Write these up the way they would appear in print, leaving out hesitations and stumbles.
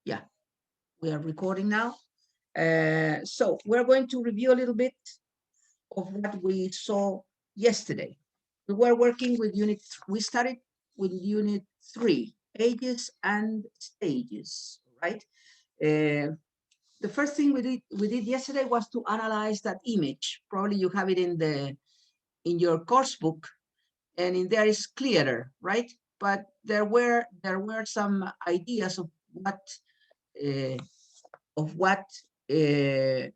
Yeah, we are recording now. So we're going to review a little bit of what we saw yesterday. We were working with we started with unit 3, ages and stages, right? The first thing we did yesterday was to analyze that image. Probably you have it in your course book, and in there is clearer, right? But there were some ideas of what uh,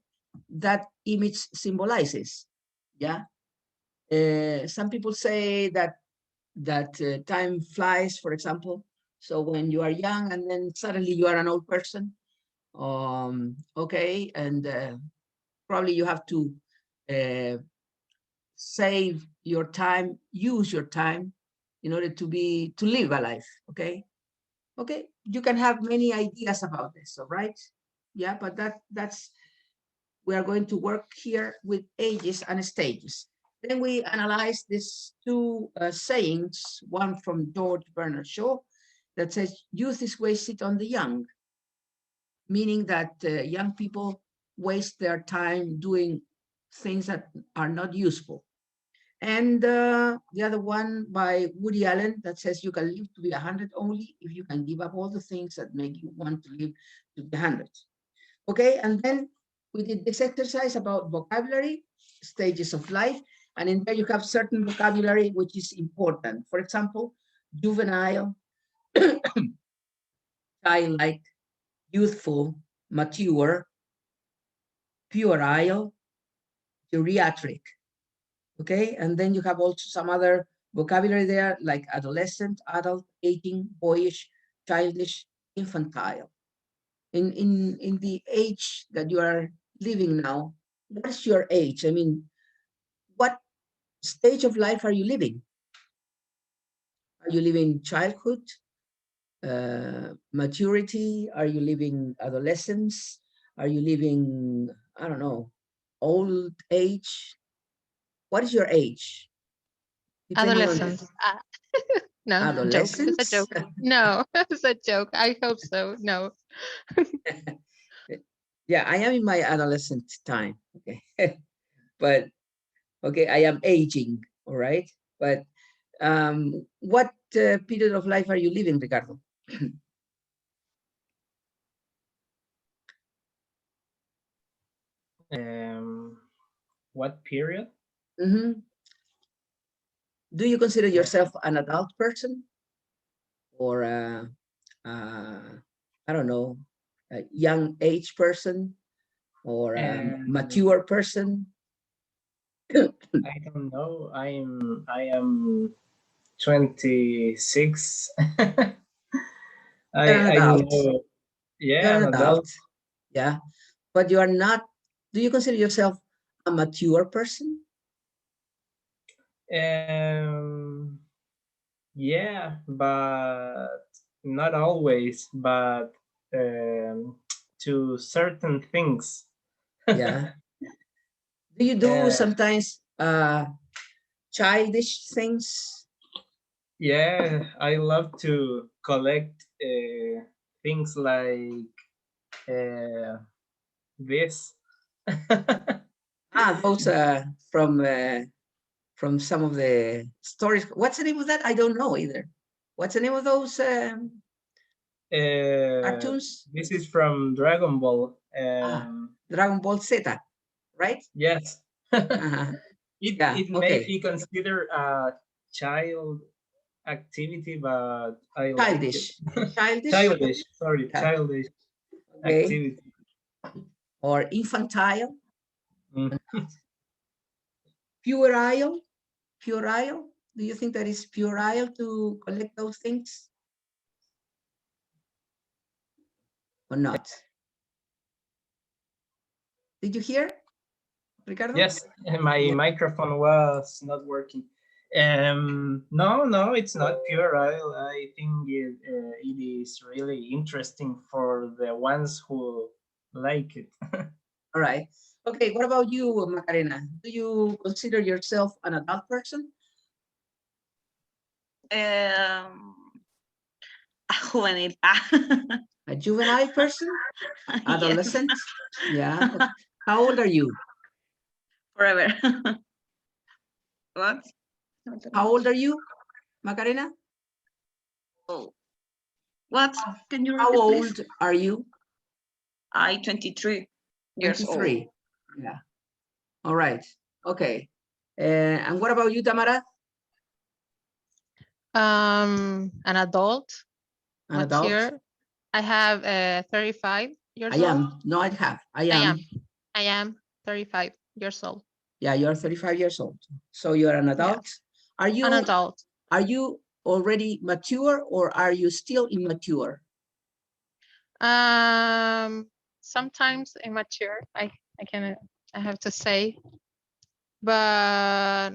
that image symbolizes. Yeah. Some people say that time flies, for example. So when you are young and then suddenly you are an old person, okay, and probably you have to uh, save your time, use your time in order to live a life. Okay. Okay. You can have many ideas about this. All right. Yeah. But that's, we are going to work here with ages and stages. Then we analyze these two sayings, one from George Bernard Shaw that says, youth is wasted on the young, meaning that young people waste their time doing things that are not useful. And the other one by Woody Allen that says you can live to be 100 only if you can give up all the things that make you want to live to be 100. Okay, and then we did this exercise about vocabulary, stages of life, and in there you have certain vocabulary which is important. For example, juvenile, childlike, youthful, mature, puerile, geriatric. Okay, and then you have also some other vocabulary there like adolescent, adult, aging, boyish, childish, infantile. In the age that you are living now, what is your age? I mean, what stage of life are you living? Are you living childhood, maturity? Are you living adolescence? Are you living, I don't know, old age? What is your age? Depending on Adolescent. No, joke. It's a adolescence. joke. No, it's a joke. I hope so. No. Yeah, I am in my adolescent time. Okay, but okay, I am aging. All right, but what period of life are you living, Ricardo? What period? Mm-hmm. Do you consider yourself an adult person or I don't know, a young age person or a mature person? I don't know. I am 26. You're an I don't adult. know. You're Yeah, an an adult. adult. Yeah, but you are not. Do you consider yourself a mature person? Um, yeah, but not always, but to certain things. Yeah. Do you do Uh, sometimes childish things? yeah, I love to collect things like this. Those from some of the stories. What's the name of that? I don't know either. What's the name of those cartoons? This is from Dragon Ball. Dragon Ball Z, right? Yes. Uh-huh. Yeah. It may Okay. be considered a child activity, but I like it. Childish. Childish. Childish, sorry, Yeah. childish Okay. activity. Or infantile. Mm. Puerile. Puerile. Do you think that is puerile to collect those things or not? Did you hear, Ricardo? Yes, my Yeah. microphone was not working. No, it's not pure. I think it is really interesting for the ones who like it. All right. Okay. What about you, Macarena? Do you consider yourself an adult person? A juvenil. A juvenile person, adolescent. Yeah. Okay. How old are you? Forever. What? How old are you, Macarena? Oh. What? Can you How repeat, old please? are you? I 23 years old. 23. Yeah. All right. Okay. And what about you, Tamara? An adult, An adult? mature. I have 35 years I old. am. No, I have. I I am 35 years old. Yeah, you're 35 years old. So you're an adult. Yes. Are you An adult. Are you already mature or are you still immature? Sometimes immature. I have to say, but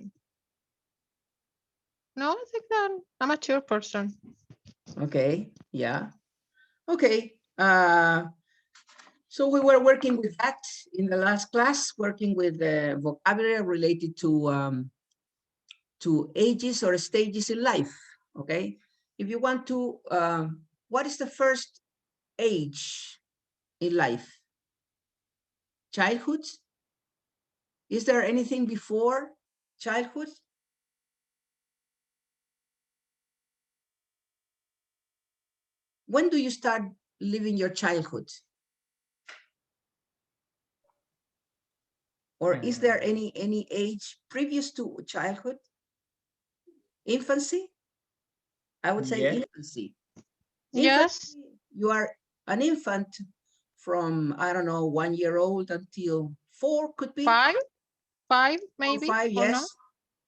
no, I think that I'm a mature person. Okay. Yeah. Okay. So we were working with that in the last class, working with the vocabulary related to ages or stages in life. Okay. If you want to, what is the first age in life? Childhood? Is there anything before childhood? When do you start living your childhood? Or is there any age previous to childhood? Infancy? I would say Yeah. infancy. Yes. Infancy, you are an infant from, I don't know, 1 year old until 4 could be. Five Or maybe, 5, or yes. no?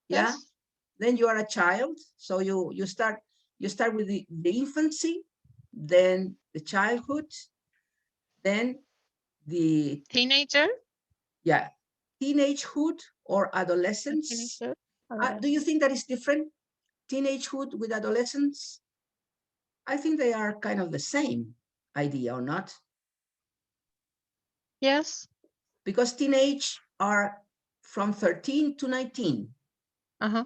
Yeah. Yes. Then you are a child. So you start with the infancy, then the childhood, then the Teenager. yeah, teenagehood or adolescence. Teenager. Do you think that is different? Teenagehood with adolescence? I think they are kind of the same idea, or not? Yes. Because teenage are from 13 to 19. Uh-huh.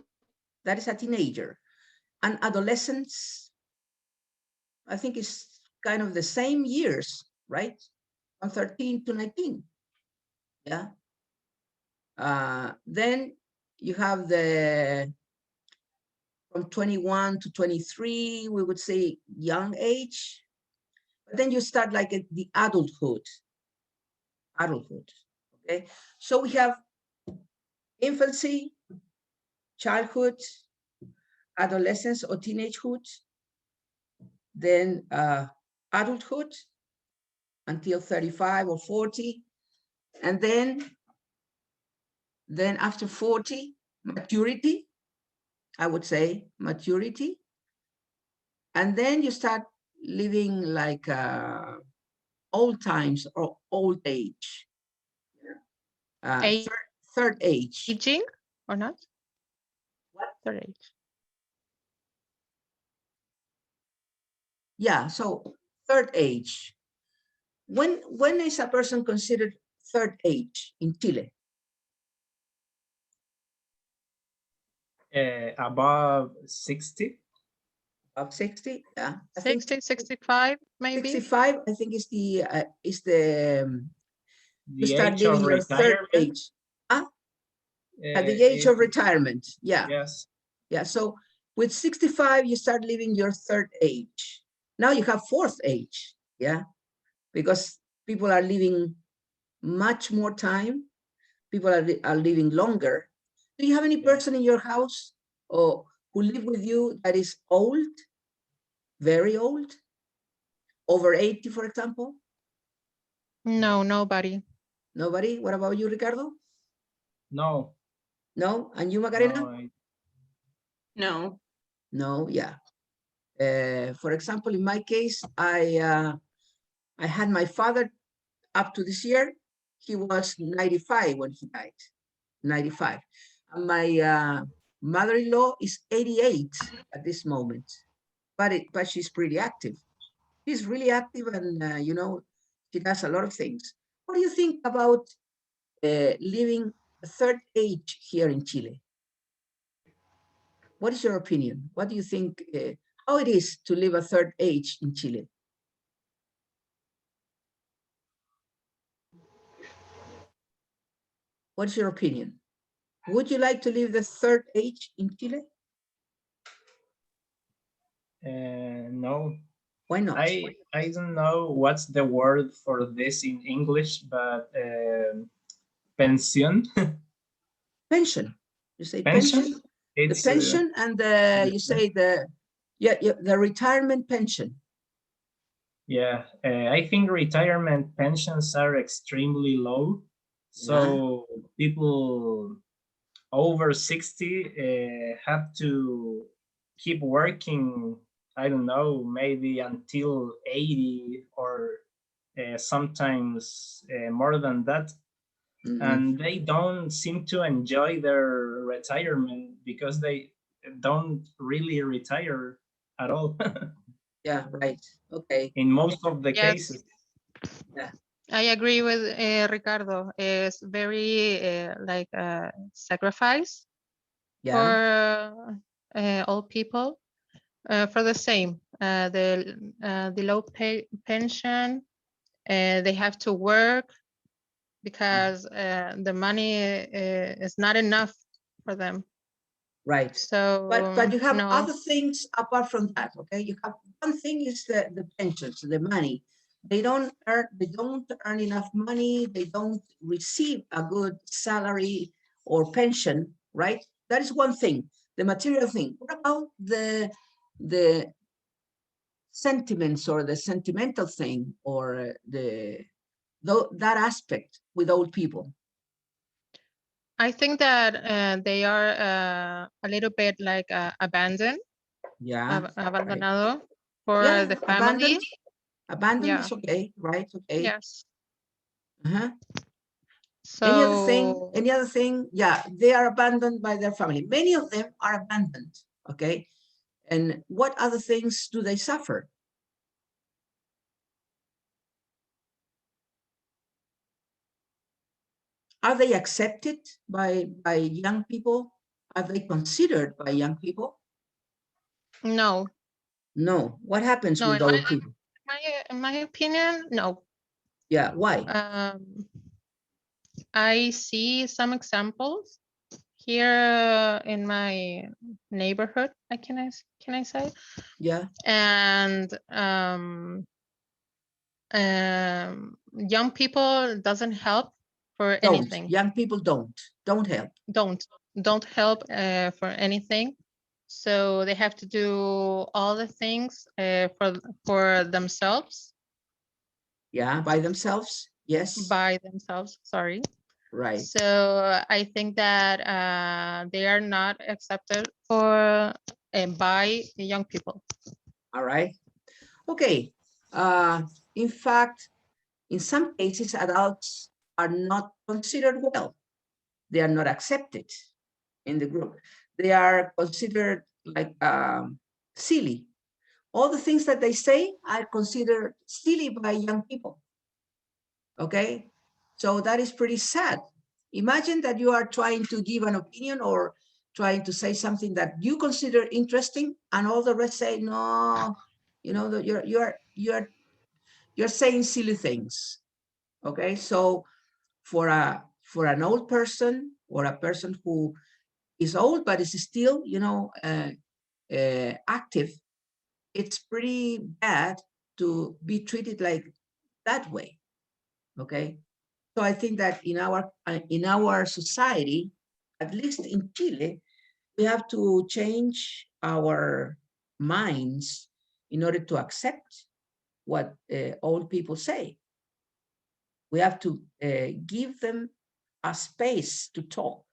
That is a teenager. And adolescence, I think, is kind of the same years, right? From 13 to 19. Yeah. Then you have the from 21 to 23, we would say young age. But then you start like at the adulthood. Okay. So we have infancy, childhood, adolescence or teenagehood, then adulthood until 35 or 40, and then after 40, maturity, I would say maturity, and then you start living like old times or old age. Age. Third age. Aging or not? What? Third age. Yeah, so third age. When is a person considered third age in Chile? Above 60. Above 60, yeah. I 60, think 65 maybe. 65, I think is the you The start age of living your third retirement. age. At the age of retirement, yeah. Yes. Yeah, so with 65, you start living your third age. Now you have fourth age, yeah, because people are living much more time. People are living longer. Do you have any person in your house or who live with you that is old, very old, over 80, for example? No, nobody. Nobody? What about you, Ricardo? No. No? And you, Macarena? No. No. No, yeah. For example, in my case, I had my father up to this year. He was 95 when he died, 95. And my mother-in-law is 88 at this moment, but she's pretty active. She's really active, and you know, she does a lot of things. What do you think about living a third age here in Chile? What is your opinion? What do you think? How it is to live a third age in Chile? What's your opinion? Would you like to live the third age in Chile? No, Why not? I don't know what's the word for this in English, but pension. Pension. You say Pension? pension? It's The pension and the, you say the, yeah, the retirement pension. yeah, I think retirement pensions are extremely low. So people over 60 have to keep working, I don't know, maybe until 80 or sometimes more than that. And they don't seem to enjoy their retirement because they don't really retire at all. Yeah, right. Okay. In most of the Yes. cases. Yeah. I agree with Ricardo. It's very like sacrifice Yeah. for old people for the same. The low pay pension, they have to work because the money is not enough for them. Right. So, But you have no. other things apart from that, okay? You have one thing is the pensions, the money. They don't earn enough money, they don't receive a good salary or pension, right? That is one thing, the material thing. What about the sentiments or the sentimental thing or that aspect with old people? I think that they are a little bit like abandoned, Yeah. abandonado for Yeah, the family. abandoned Yeah. is okay, right? Okay. Yes. Uh-huh. So Any other thing? Any other thing? Yeah, they are abandoned by their family. Many of them are abandoned. Okay. And what other things do they suffer? Are they accepted by young people? Are they considered by young people? no, No. What happens no. with old people? In my opinion, no. Yeah. Why? I see some examples here in my neighborhood. Can I say? Yeah. And young people doesn't help for anything. Young people don't help. Don't help for anything. So they have to do all the things for themselves. Yeah, by themselves. Yes. By themselves. Sorry. Right. So I think that they are not accepted for by young people. All right. Okay. In fact, in some cases, adults are not considered well. They are not accepted in the group. They are considered like silly. All the things that they say are considered silly by young people. Okay, so that is pretty sad. Imagine that you are trying to give an opinion or trying to say something that you consider interesting, and all the rest say no. You know that you're saying silly things. Okay, so for an old person or a person who is old but is still active, it's pretty bad to be treated like that way. Okay, so I think that in our society, at least in Chile, we have to change our minds in order to accept what old people say. We have to give them a space to talk,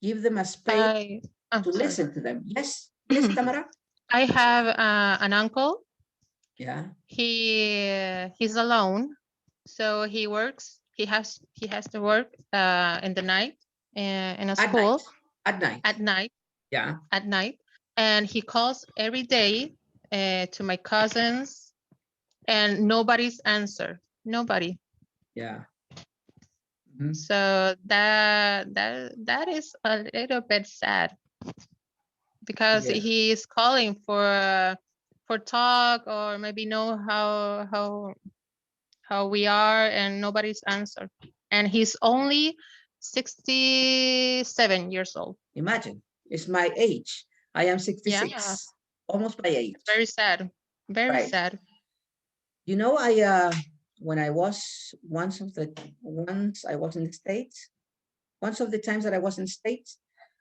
give them a space to listen to them. Yes, yes, Tamara? I have an uncle. Yeah. He's alone, so he works. He has to work in the night in a school At night. at night. Yeah. At night, and he calls every day to my cousins, and nobody's answer. Nobody. Yeah. So that is a little bit sad because Yeah. he is calling for talk or maybe know how we are, and nobody's answer. And he's only 67 years old. Imagine, it's my age. I am 66, Yeah. almost my age. Very sad. Very Right. sad. You know, when I was once I was in the States, once of the times that I was in the States,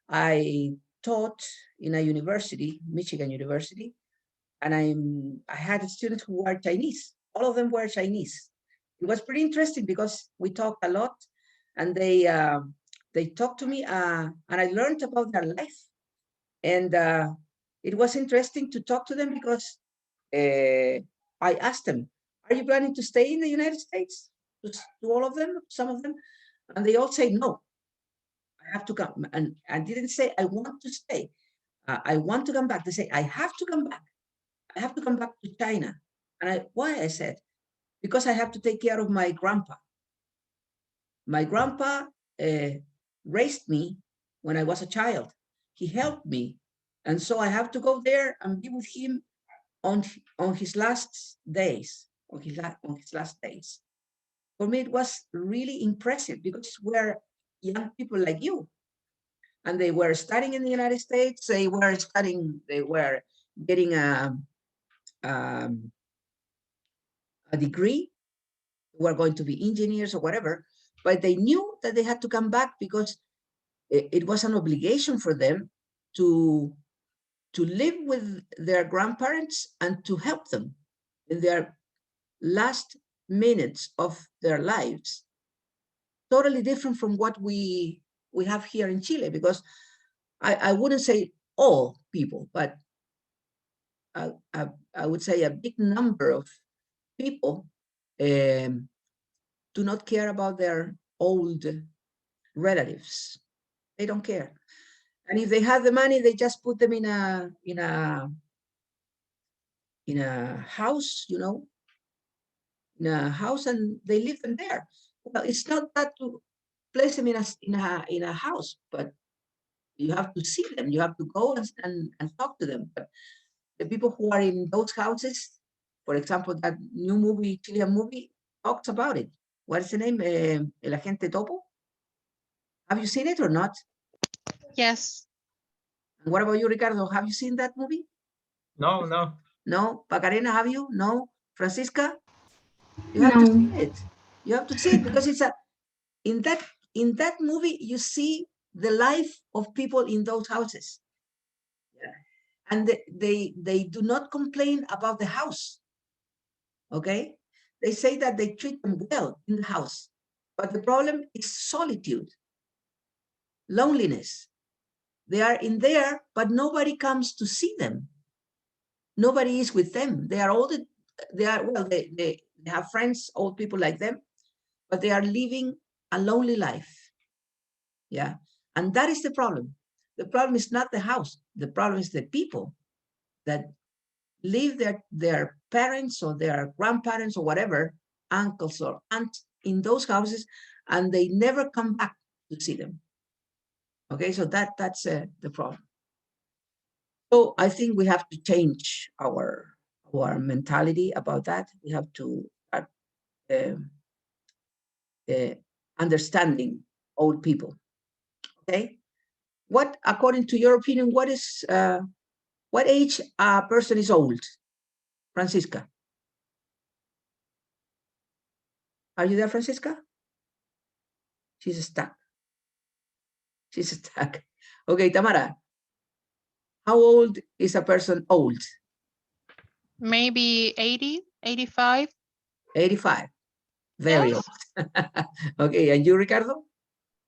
I taught in a university, Michigan University, and I had students who were Chinese. All of them were Chinese. It was pretty interesting because we talked a lot, and they talked to me, and I learned about their life. And it was interesting to talk to them because I asked them, "Are you planning to stay in the United States?" To all of them, some of them, and they all say no. I have to come, and I didn't say I want to stay. I want to come back. They say I have to come back. I have to come back to China. And why? I said, because I have to take care of my grandpa. My grandpa raised me when I was a child. He helped me. And so I have to go there and be with him on his last days, on his last days. For me, it was really impressive because we're young people like you. And they were studying in the United States. They were getting a degree, were going to be engineers or whatever, but they knew that they had to come back because it was an obligation for them to live with their grandparents and to help them in their last minutes of their lives. Totally different from what we have here in Chile, because I wouldn't say all people, but I would say a big number of people do not care about their old relatives. They don't care. And if they have the money, they just put them in a house, in a house, and they leave them there. Well, it's not that to place them in a house, but you have to see them. You have to go and talk to them. But the people who are in those houses, for example, that new movie, Chilean movie, talks about it. What is the name? El Agente Topo? Have you seen it or not? Yes. And what about you, Ricardo? Have you seen that movie? No, no. No? Pacarena, have you? No? Francisca? You have to see it. You have to see it because it's in that movie, you see the life of people in those houses. Yeah. And they do not complain about the house. Okay? They say that they treat them well in the house. But the problem is solitude, loneliness. They are in there, but nobody comes to see them. Nobody is with them. They are old. They have friends, old people like them, but they are living a lonely life. Yeah. And that is the problem. The problem is not the house. The problem is the people that leave their parents or their grandparents or whatever, uncles or aunts in those houses, and they never come back to see them. Okay, so that's the problem. So I think we have to change our mentality about that. We have to start understanding old people. Okay, what, according to your opinion, what age a person is old? Francisca, are you there, Francisca? She's stuck. She's stuck. Okay, Tamara, how old is a person old? Maybe 80, 85. 85. Very Yes. old. Okay, and you, Ricardo?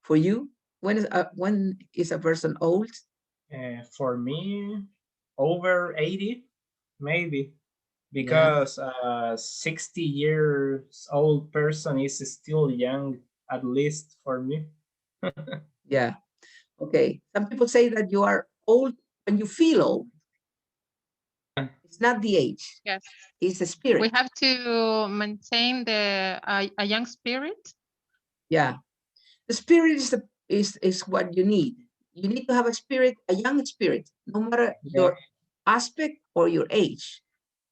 For you, when is a person old? For me, over 80, maybe, because a 60 years old person is still young, at least for me. Yeah. Okay. Some people say that you are old when you feel old. It's not the age. Yes. It's the spirit. We have to maintain a young spirit. Yeah. The spirit is what you need. You need to have a spirit, a young spirit, no matter your aspect or your age.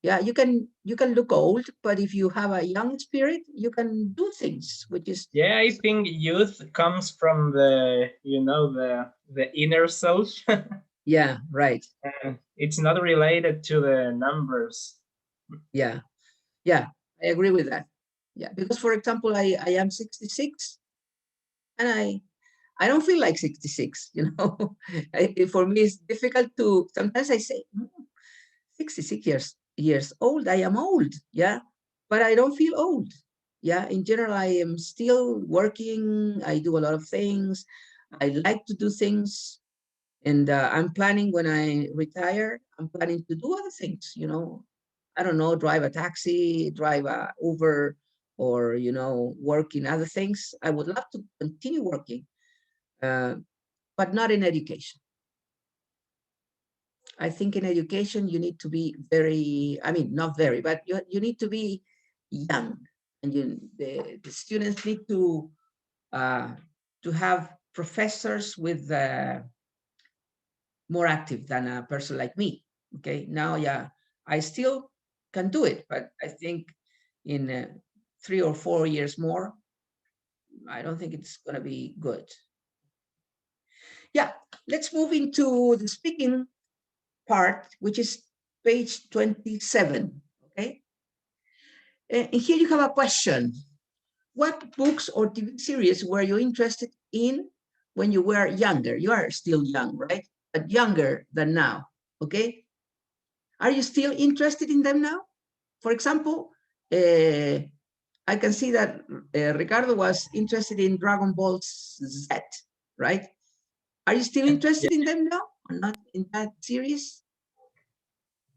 Yeah, you can look old, but if you have a young spirit, you can do things, which is Yeah, I think youth comes from the, the inner self. yeah, right. It's not related to the numbers. Yeah, yeah, I agree with that. Yeah, because for example, I am 66, and I don't feel like 66. For me, it's difficult to. Sometimes I say, 66 years old. I am old. Yeah, but I don't feel old. Yeah, in general, I am still working. I do a lot of things. I like to do things, and I'm planning when I retire. I'm planning to do other things. I don't know, drive a taxi, drive a Uber, or work in other things. I would love to continue working, but not in education. I think in education you need to be very, I mean, not very, but you need to be young, and the students need to have professors with more active than a person like me. Okay, now, yeah, I still can do it, but I think in 3 or 4 years more, I don't think it's going to be good. Yeah, let's move into the speaking part, which is page 27. Okay, and here you have a question. What books or TV series were you interested in when you were younger? You are still young, right? But younger than now. Okay, are you still interested in them now? For example, I can see that Ricardo was interested in Dragon Ball Z, right? Are you still interested in them now, or not in that series?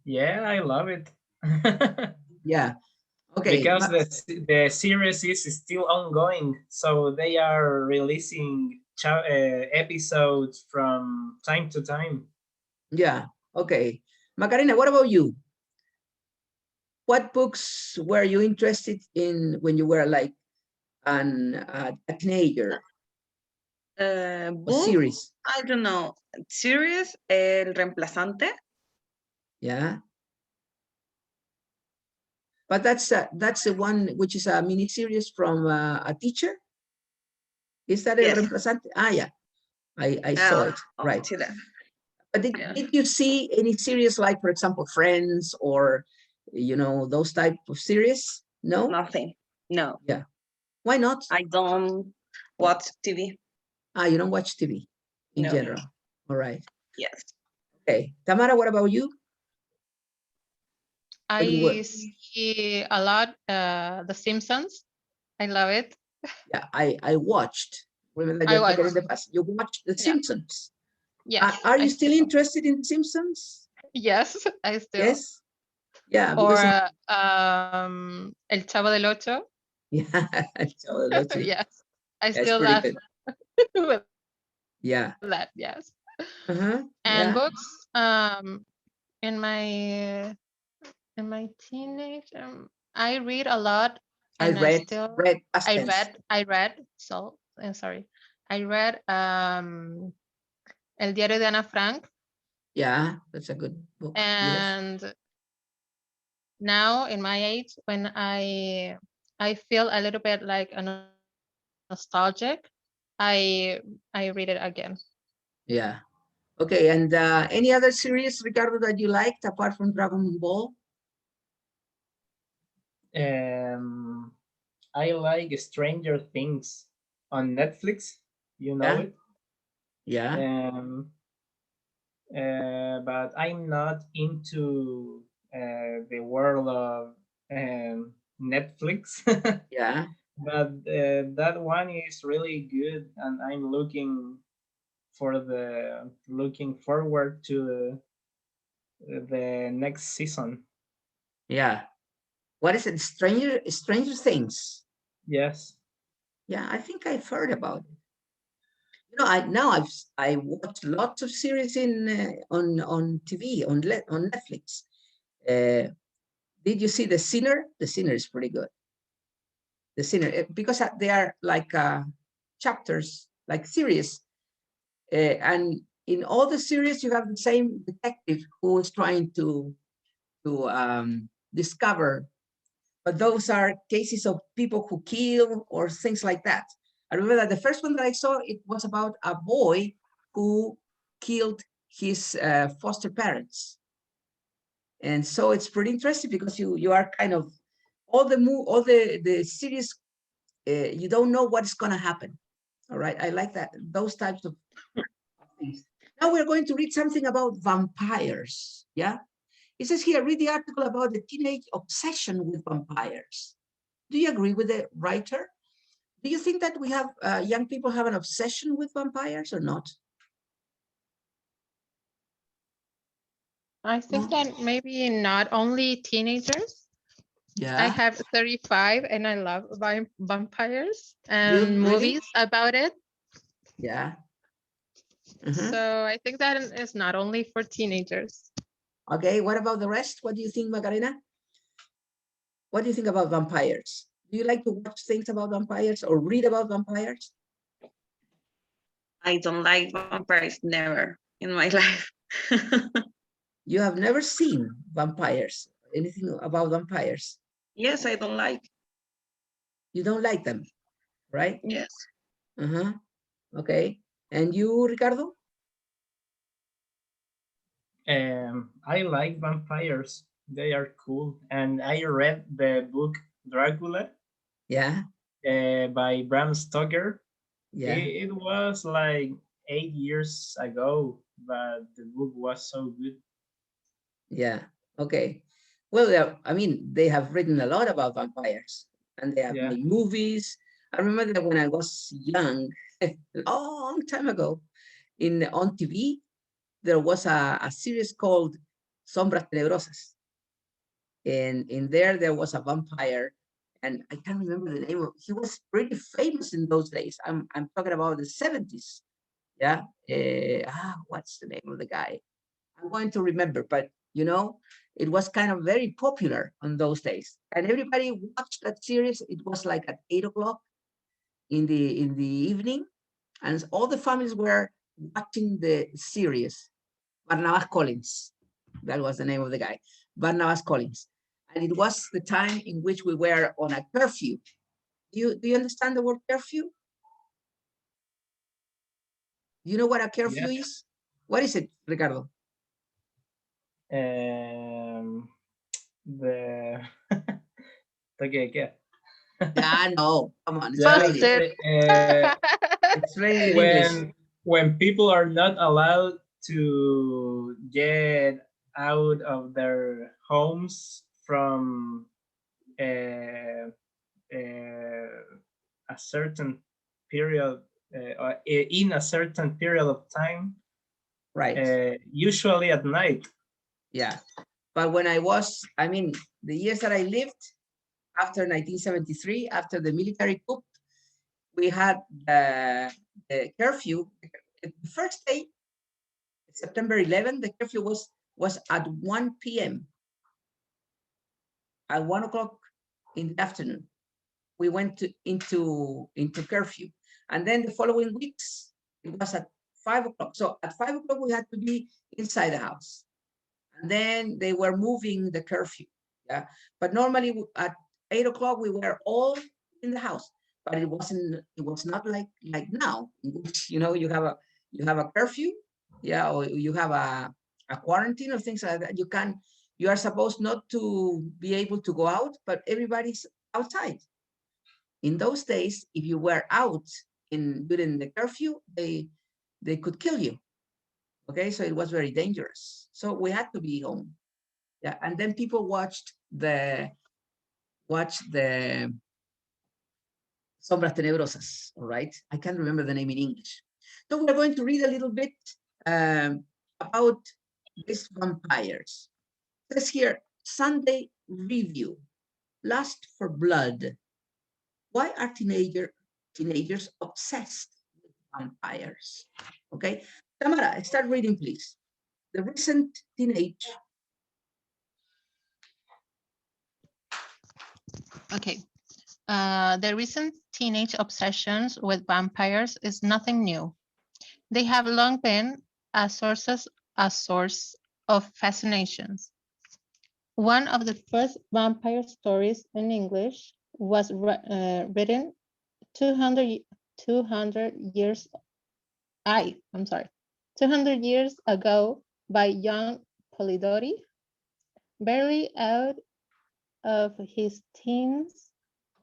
Yeah, I love it. Yeah. Okay. Because the series is still ongoing, so they are releasing episodes from time to time. Yeah. Okay. Macarena, what about you? What books were you interested in when you were like a teenager? A Book, series? I don't know. Series, El Reemplazante. Yeah. But that's the one which is a mini series from a teacher. Is that El Yes. Reemplazante? Ah, yeah. I saw it. Right. See that. But Yeah. did you see any series like, for example, Friends or those type of series? No. Nothing. No. Yeah. Why not? I don't watch TV. Ah, you don't watch TV in No. general. All right. Yes. Okay. Tamara, what about you? I see a lot The Simpsons. I love it. Yeah, I watched. Remember, I you're talking in watched. the past. You watched The Yeah. Simpsons. Yes. Are you I still interested in The Simpsons? Yes, I still. Yes. Yeah, Or because El Chavo del Ocho. yeah, so that's it. Yes, I That's still pretty laugh good. with Yeah. that. Yes. Uh-huh. And Yeah. books. In my teenage, I read a lot, I and read past tense. I read. So, sorry, I read El Diario de Ana Frank, Yeah, that's a good book. Yes. and now in my age, when I feel a little bit like a nostalgic, I read it again. Yeah. Okay. And any other series, Ricardo, that you liked apart from Dragon Ball? I like Stranger Things on Netflix. You know Yeah. it. Yeah. But I'm not into the world of Netflix. Yeah. But that one is really good, and I'm looking forward to the next season. Yeah. What is it? Stranger Things. Yes. Yeah, I think I've heard about it. I watch lots of series on TV on Netflix. Did you see The Sinner? The Sinner is pretty good. The Sinner, because they are like chapters, like series, and in all the series you have the same detective who is trying to discover, but those are cases of people who kill or things like that. I remember that the first one that I saw, it was about a boy who killed his foster parents. And so it's pretty interesting because you are kind of all the series, you don't know what's going to happen. All right, I like that, those types of things. Now we're going to read something about vampires. Yeah, it says here, read the article about the teenage obsession with vampires. Do you agree with the writer? Do you think that we have young people have an obsession with vampires or not? I think that maybe not only teenagers. Yeah. I have 35 and I love vampires You and really? movies about it. Yeah. So I think that is not only for teenagers. Okay, what about the rest? What do you think, Macarena? What do you think about vampires? Do you like to watch things about vampires or read about vampires? I don't like vampires, never in my life. You have never seen vampires, anything about vampires? Yes, I don't like. You don't like them, right? Yes. Okay. And you, Ricardo? I like vampires. They are cool. And I read the book Dracula. Yeah. By Bram Stoker. Yeah. It was like 8 years ago, but the book was so good. Yeah. Okay. Well, I mean, they have written a lot about vampires and they have made movies. I remember that when I was young, a long time ago, on TV, there was a series called Sombras Tenebrosas. And in there was a vampire, and I can't remember the name of. He was pretty famous in those days. I'm talking about the 70s. Yeah. What's the name of the guy? I'm going to remember, but it was kind of very popular on those days, and everybody watched that series. It was like at 8 o'clock in the evening, and all the families were watching the series. Barnabas Collins, that was the name of the guy, Barnabas Collins, and it was the time in which we were on a curfew. Do you understand the word curfew? You know what a curfew is? What is it, Ricardo? The okay. No, come on, Bust it. explain it in English. When people are not allowed to get out of their homes from a certain period, in a certain period of time, right? Usually at night. Yeah, but when the years that I lived after 1973, after the military coup, we had the curfew. The first day, September 11, the curfew was at 1 p.m. At 1 o'clock in the afternoon. We went into curfew, and then the following weeks it was at 5 o'clock. So at 5 o'clock we had to be inside the house, and then they were moving the curfew. Yeah, but normally at 8 o'clock we were all in the house, but it was not like now, in which you have a curfew, yeah, or you have a quarantine or things like that. You are supposed not to be able to go out, but everybody's outside. In those days, if you were out during the curfew, they could kill you. Okay, so it was very dangerous. So we had to be home. Yeah, and then people watched the Sombras Tenebrosas. All right, I can't remember the name in English. So we're going to read a little bit about these vampires. It says here, Sunday review, lust for blood. Why are teenagers obsessed with vampires? Okay, Tamara, start reading, please. The recent teenage. Okay. The recent teenage obsessions with vampires is nothing new. They have long been a source of fascinations. One of the first vampire stories in English was written 200 years, I'm sorry, 200 years ago by young Polidori, barely out of his teens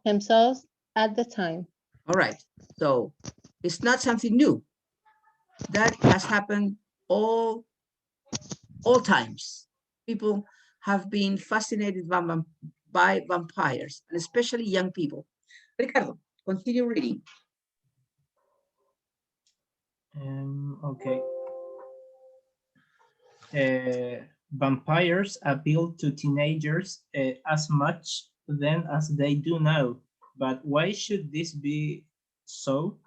himself at the time. All right, so it's not something new. That has happened all times. People have been fascinated by vampires, and especially young people. Ricardo, continue reading. Okay. Vampires appeal to teenagers as much then as they do now. But why should this be so?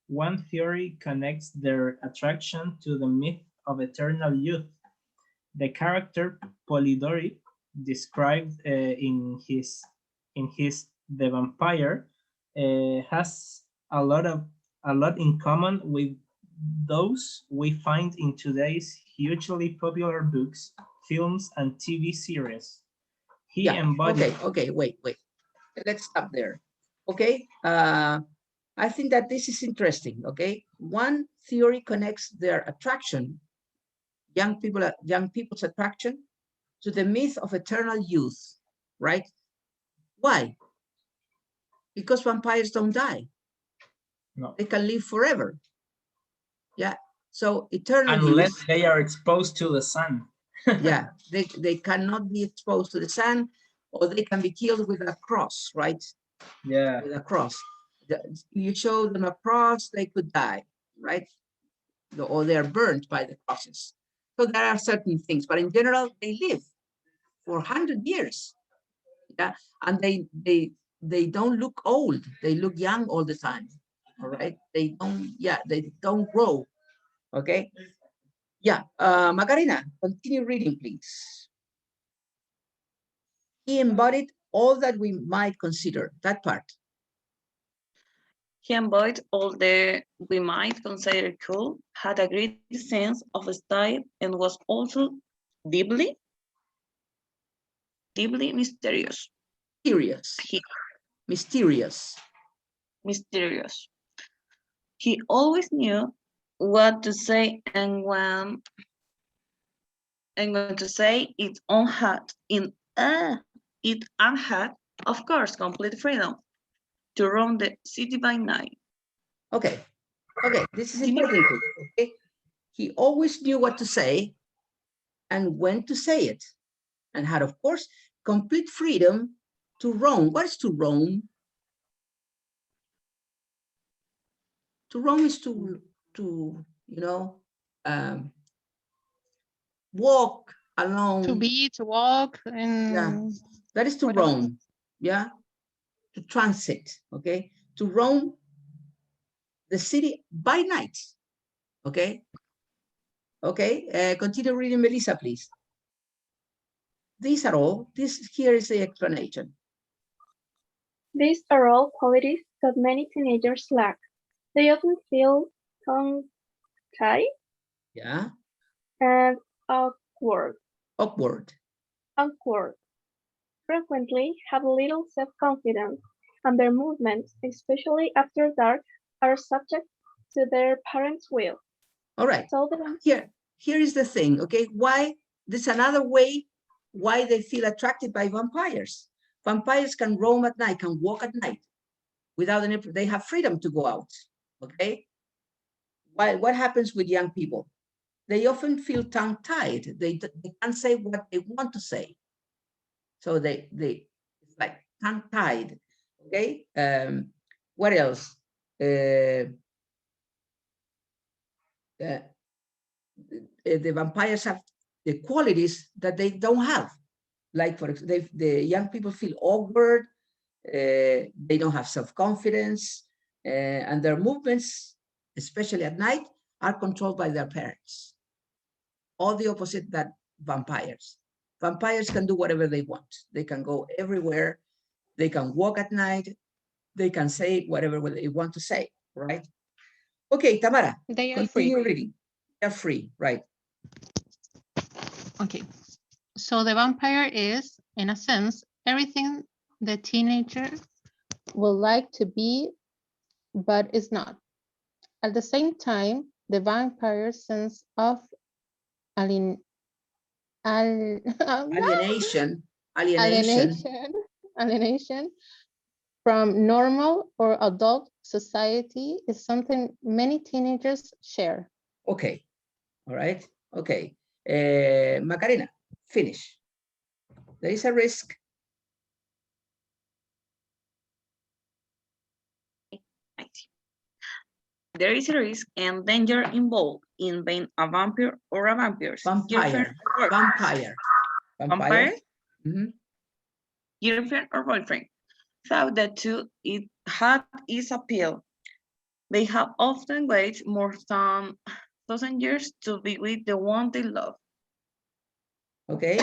One theory connects their attraction to the myth of eternal youth. The character Polidori, described in his The Vampire, has a lot in common with those we find in today's hugely popular books, films, and TV series. He embodied. Okay, wait. Let's stop there. Okay, I think that this is interesting. Okay, one theory connects their attraction, young people's attraction, to the myth of eternal youth, right? Why? Because vampires don't die. No. They can live forever. Yeah. So eternal Unless youth, they are exposed to the sun. yeah, they cannot be exposed to the sun, or they can be killed with a cross, right? Yeah. With a cross. You show them a cross, they could die, right? Or they're burnt by the crosses. So there are certain things, but in general, they live for 100 years. Yeah, and they don't look old. They look young all the time. All right. They don't grow. Okay. Yeah. Macarena, continue reading, please. He embodied all that we might consider, that part. He embodied all that we might consider cool, had a great sense of style, and was also deeply mysterious. Mysterious. Mysterious. He always knew what to say and when to say it on had of course, complete freedom to roam the city by night. Okay. This is important. Okay. He always knew what to say and when to say it, and had, of course, complete freedom to roam. What is to roam? To roam is to walk along. To walk, and that is to roam. Yeah, to transit. Okay, to roam the city by night. Okay. Continue reading, Melissa, please. These are all. Here is the explanation. These are all qualities that many teenagers lack. They often feel tongue-tied and awkward. Frequently have little self-confidence, and their movements, especially after dark, are subject to their parents' will. All right. So here is the thing, okay? Why? There's another way why they feel attracted by vampires. Vampires can roam at night, can walk at night without any, they have freedom to go out, okay? What happens with young people? They often feel tongue-tied. They can't say what they want to say. So they it's like tongue-tied, okay? What else? The vampires have the qualities that they don't have. Like, for example, the young people feel awkward, they don't have self-confidence, and their movements, especially at night, are controlled by their parents. All the opposite that vampires. Vampires can do whatever they want. They can go everywhere. They can walk at night. They can say whatever they want to say, right? Okay, Tamara, they are continue free. reading. They're free, right? Okay. So the vampire is, in a sense, everything the teenager would like to be, but is not. At the same time, the vampire's sense of alien, Alienation. alienation from normal or adult society is something many teenagers share. Okay. All right. Okay. Macarena, finish. There is a risk. There is a risk and danger involved in being a vampire or a vampire's girlfriend Vampire. or Vampire. vampire, Mhm. girlfriend or boyfriend. Thought that too, it had its appeal. They have often waited more than 1,000 years to be with the one they love. Okay.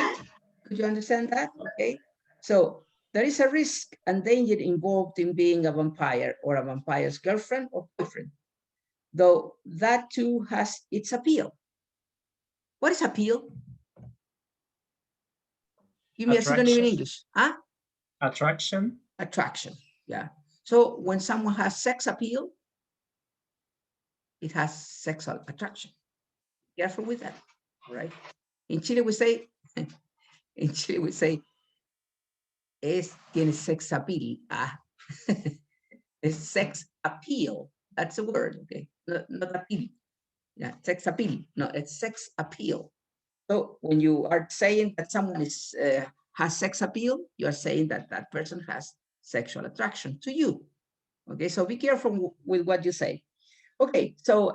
Could you understand that? Okay. So there is a risk and danger involved in being a vampire or a vampire's girlfriend or boyfriend, though that too has its appeal. What is appeal? Give me a synonym in English. Huh? Attraction. Attraction. Yeah. So when someone has sex appeal, it has sexual attraction. Careful with that. All right. In Chile we say, tiene sex appeal. Ah. It's sex appeal. That's a word, okay? Not appeal. Yeah, sex appeal. No, it's sex appeal. So when you are saying that someone is has sex appeal, you are saying that that person has sexual attraction to you. Okay, so be careful with what you say. Okay, so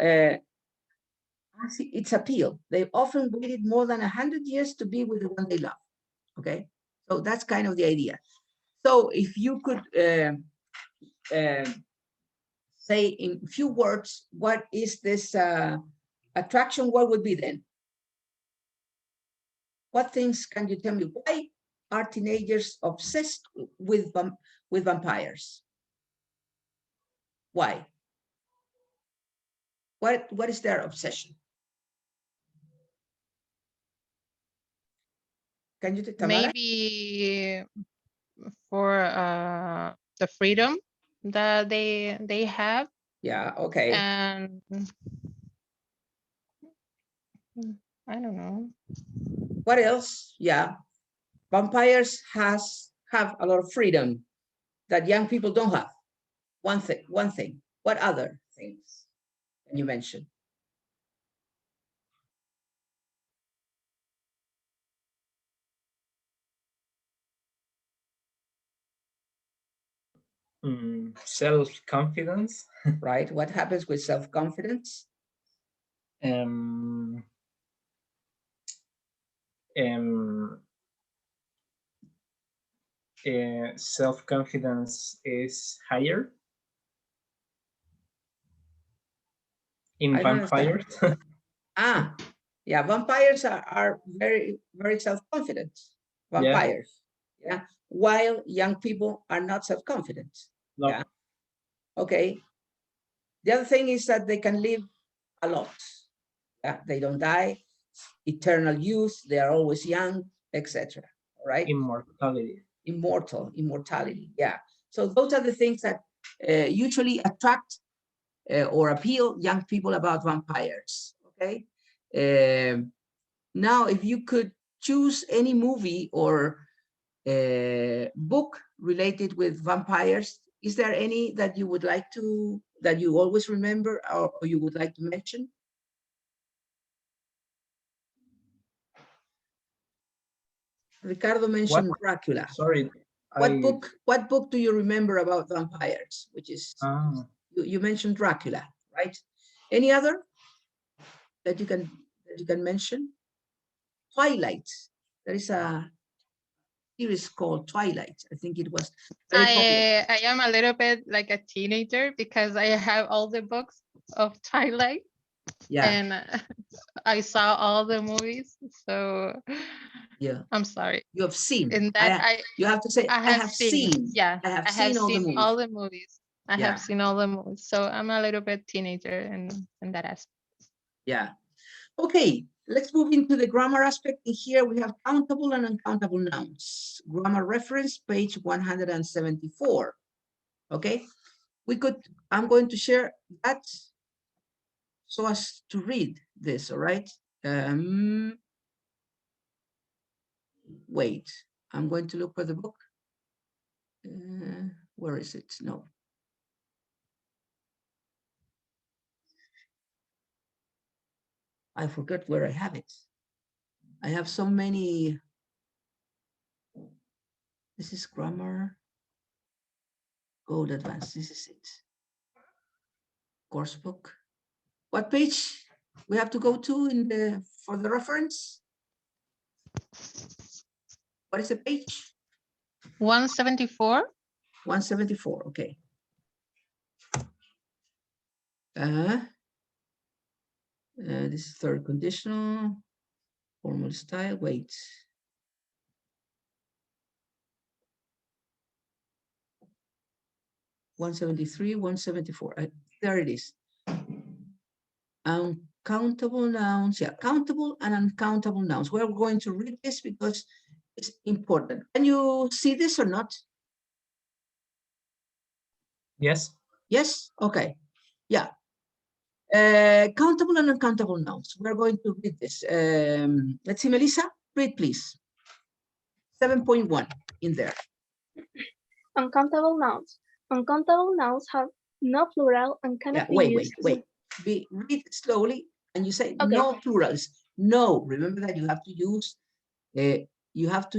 it's appeal. They've often waited more than 100 years to be with the one they love. Okay, so that's kind of the idea. So if you could say in few words, what is this attraction? What would be then? What things can you tell me? Why are teenagers obsessed with vampires? Why? What is their obsession? Can you tell Tamara? Maybe for the freedom that they have, Yeah, okay. and I don't know. What else? Yeah. Vampires have a lot of freedom that young people don't have. One thing. What other things can you mention? Self-confidence. Right? What happens with self-confidence? Um, self-confidence is higher in vampires. Yeah, vampires are very, very self-confident. Vampires. Yeah. While young people are not self-confident. No. Yeah. Okay. The other thing is that they can live a lot. Yeah, they don't die, eternal youth, they are always young, etc. Right? Immortality. Yeah. So those are the things that usually attract or appeal young people about vampires. Okay. Now, if you could choose any movie or book related with vampires, is there any that you would like to, that you always remember or you would like to mention? Ricardo mentioned Dracula. Sorry. What book do you remember about vampires? Which is, you mentioned Dracula, right? Any other that you can mention? Twilight. There is a series called Twilight. I think it was very popular. I am a little bit like a teenager because I have all the books of Twilight. Yeah. And I saw all the movies, so yeah, I'm sorry. You have seen. In that you have to say I have seen. Yeah, I have seen all the movies. All the movies. I have seen all the movies. So I'm a little bit teenager in that aspect. Yeah. Okay. Let's move into the grammar aspect. In here we have countable and uncountable nouns. Grammar reference, page 174. Okay, I'm going to share that so as to read this, all right? Wait, I'm going to look for the book. Where is it? No. I forgot where I have it. I have so many. This is grammar. Gold Advanced. This is it. Course book. What page we have to go to for the reference? What is the page? 174. 174. Okay. This is third conditional, formal style. Wait. 173, 174. There it is. Uncountable nouns. Yeah, countable and uncountable nouns. We're going to read this because it's important. Can you see this or not? Yes. Yes? Okay. Yeah. Countable and uncountable nouns. We're going to read this. Let's see, Melissa, read please. 7.1 in there. Uncountable nouns. Uncountable nouns have no plural and cannot be used. Wait. Read slowly and you say Okay. no plurals. No, remember that you have to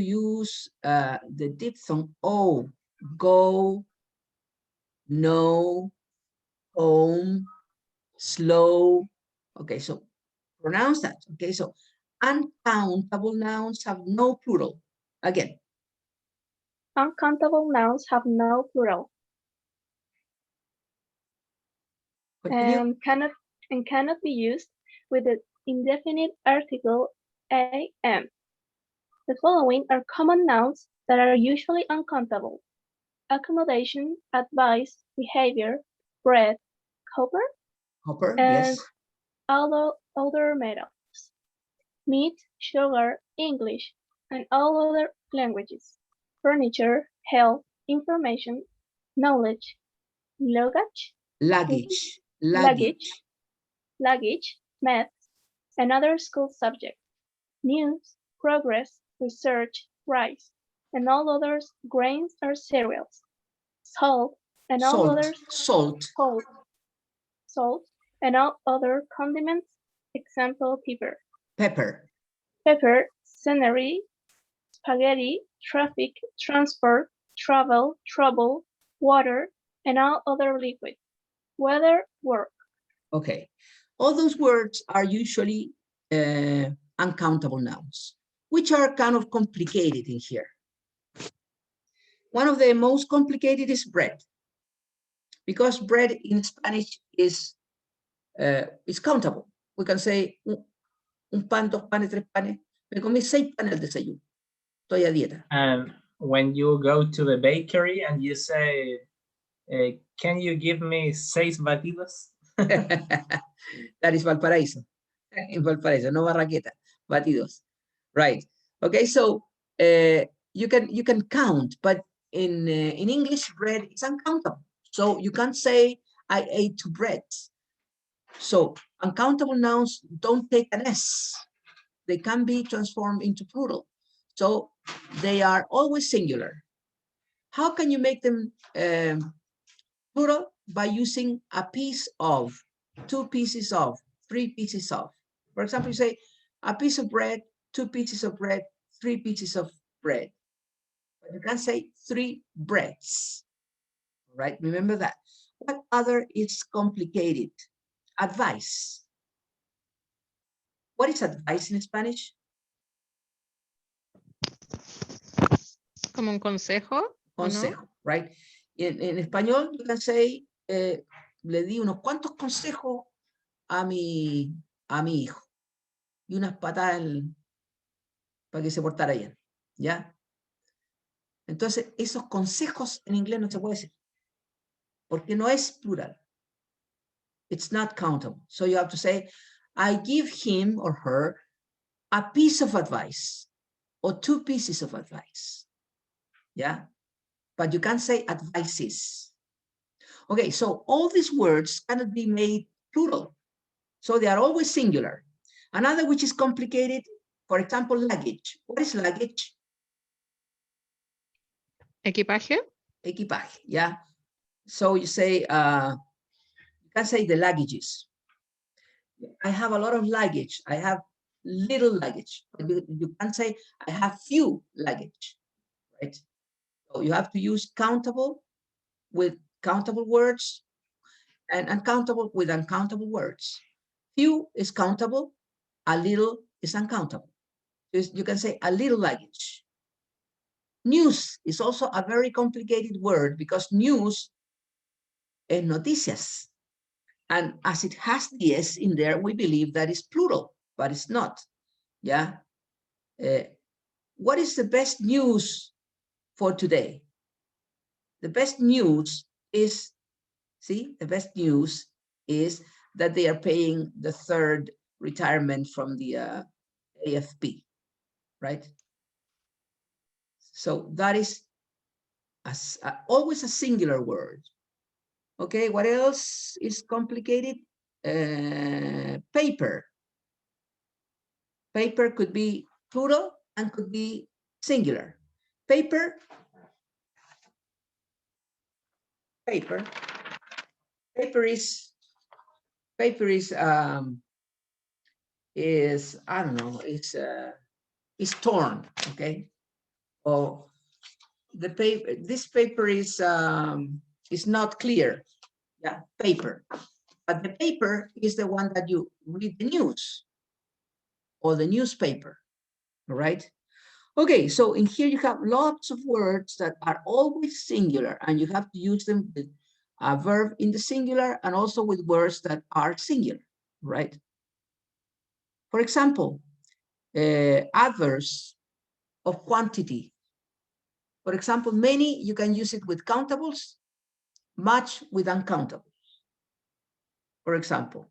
use the diphthong O. Go, no, home, slow. Okay, so pronounce that. Okay, so uncountable nouns have no plural. Again. Uncountable nouns have no plural. Continue. And cannot be used with the indefinite article am. The following are common nouns that are usually uncountable: accommodation, advice, behavior, bread, copper, and yes. other metals, meat, sugar, English, and all other languages, furniture, health, information, knowledge, luggage, math, and other school subjects, news, progress, research, rice, and all others, grains or cereals, salt, and all others, salt, and all other condiments, example, pepper, scenery, spaghetti, traffic, transport, travel, trouble, water, and all other liquids, weather, work. Okay, all those words are usually uncountable nouns, which are kind of complicated in here. One of the most complicated is bread, because bread in Spanish is countable. We can say un pan, dos panes, tres panes. Me comí 6 panes al desayuno. Estoy a dieta. And when you go to the bakery and you say, can you give me 6 batidos? That is Valparaíso. In Valparaíso, no Barraqueta, batidos. Right. Okay, so you can count, but in English, bread is uncountable. So you can't say I ate 2 breads. So uncountable nouns don't take an S. They can be transformed into plural. So they are always singular. How can you make them plural? By using a piece of, 2 pieces of, 3 pieces of. For example, you say a piece of bread, 2 pieces of bread, 3 pieces of bread. But you can say 3 breads. Right? Remember that. What other is complicated? Advice. What is advice in Spanish? Como un consejo. Consejo, ¿no? right? En español, you can say, le di unos cuantos consejos a mi hijo y unas patadas para que se portara bien, ¿ya? Entonces, esos consejos en inglés no se puede decir, porque no es plural. It's not countable. So you have to say, I give him or her a piece of advice or two pieces of advice. Yeah, but you can't say advices. Okay, so all these words cannot be made plural. So they are always singular. Another which is complicated, for example, luggage. What is luggage? Equipaje. Equipaje, yeah. So you say, you can say the luggages. I have a lot of luggage. I have little luggage. You can't say I have few luggage, right? So you have to use countable with countable words and uncountable with uncountable words. Few is countable, a little is uncountable. You can say a little luggage. News is also a very complicated word because news es noticias. And as it has the S in there, we believe that is plural, but it's not. Yeah. What is the best news for today? The best news is, see, the best news is that they are paying the third retirement from the AFP, right? So that is always a singular word. Okay, what else is complicated? Paper. Paper could be plural and could be singular. Paper, paper, paper is I don't know, it's torn, okay? Or the paper, this paper is not clear. Yeah, paper. But the paper is the one that you read the news or the newspaper, all right? Okay, so in here you have lots of words that are always singular and you have to use them with a verb in the singular and also with words that are singular, right? For example, adverbs of quantity. For example, many, you can use it with countables, much with uncountables. For example,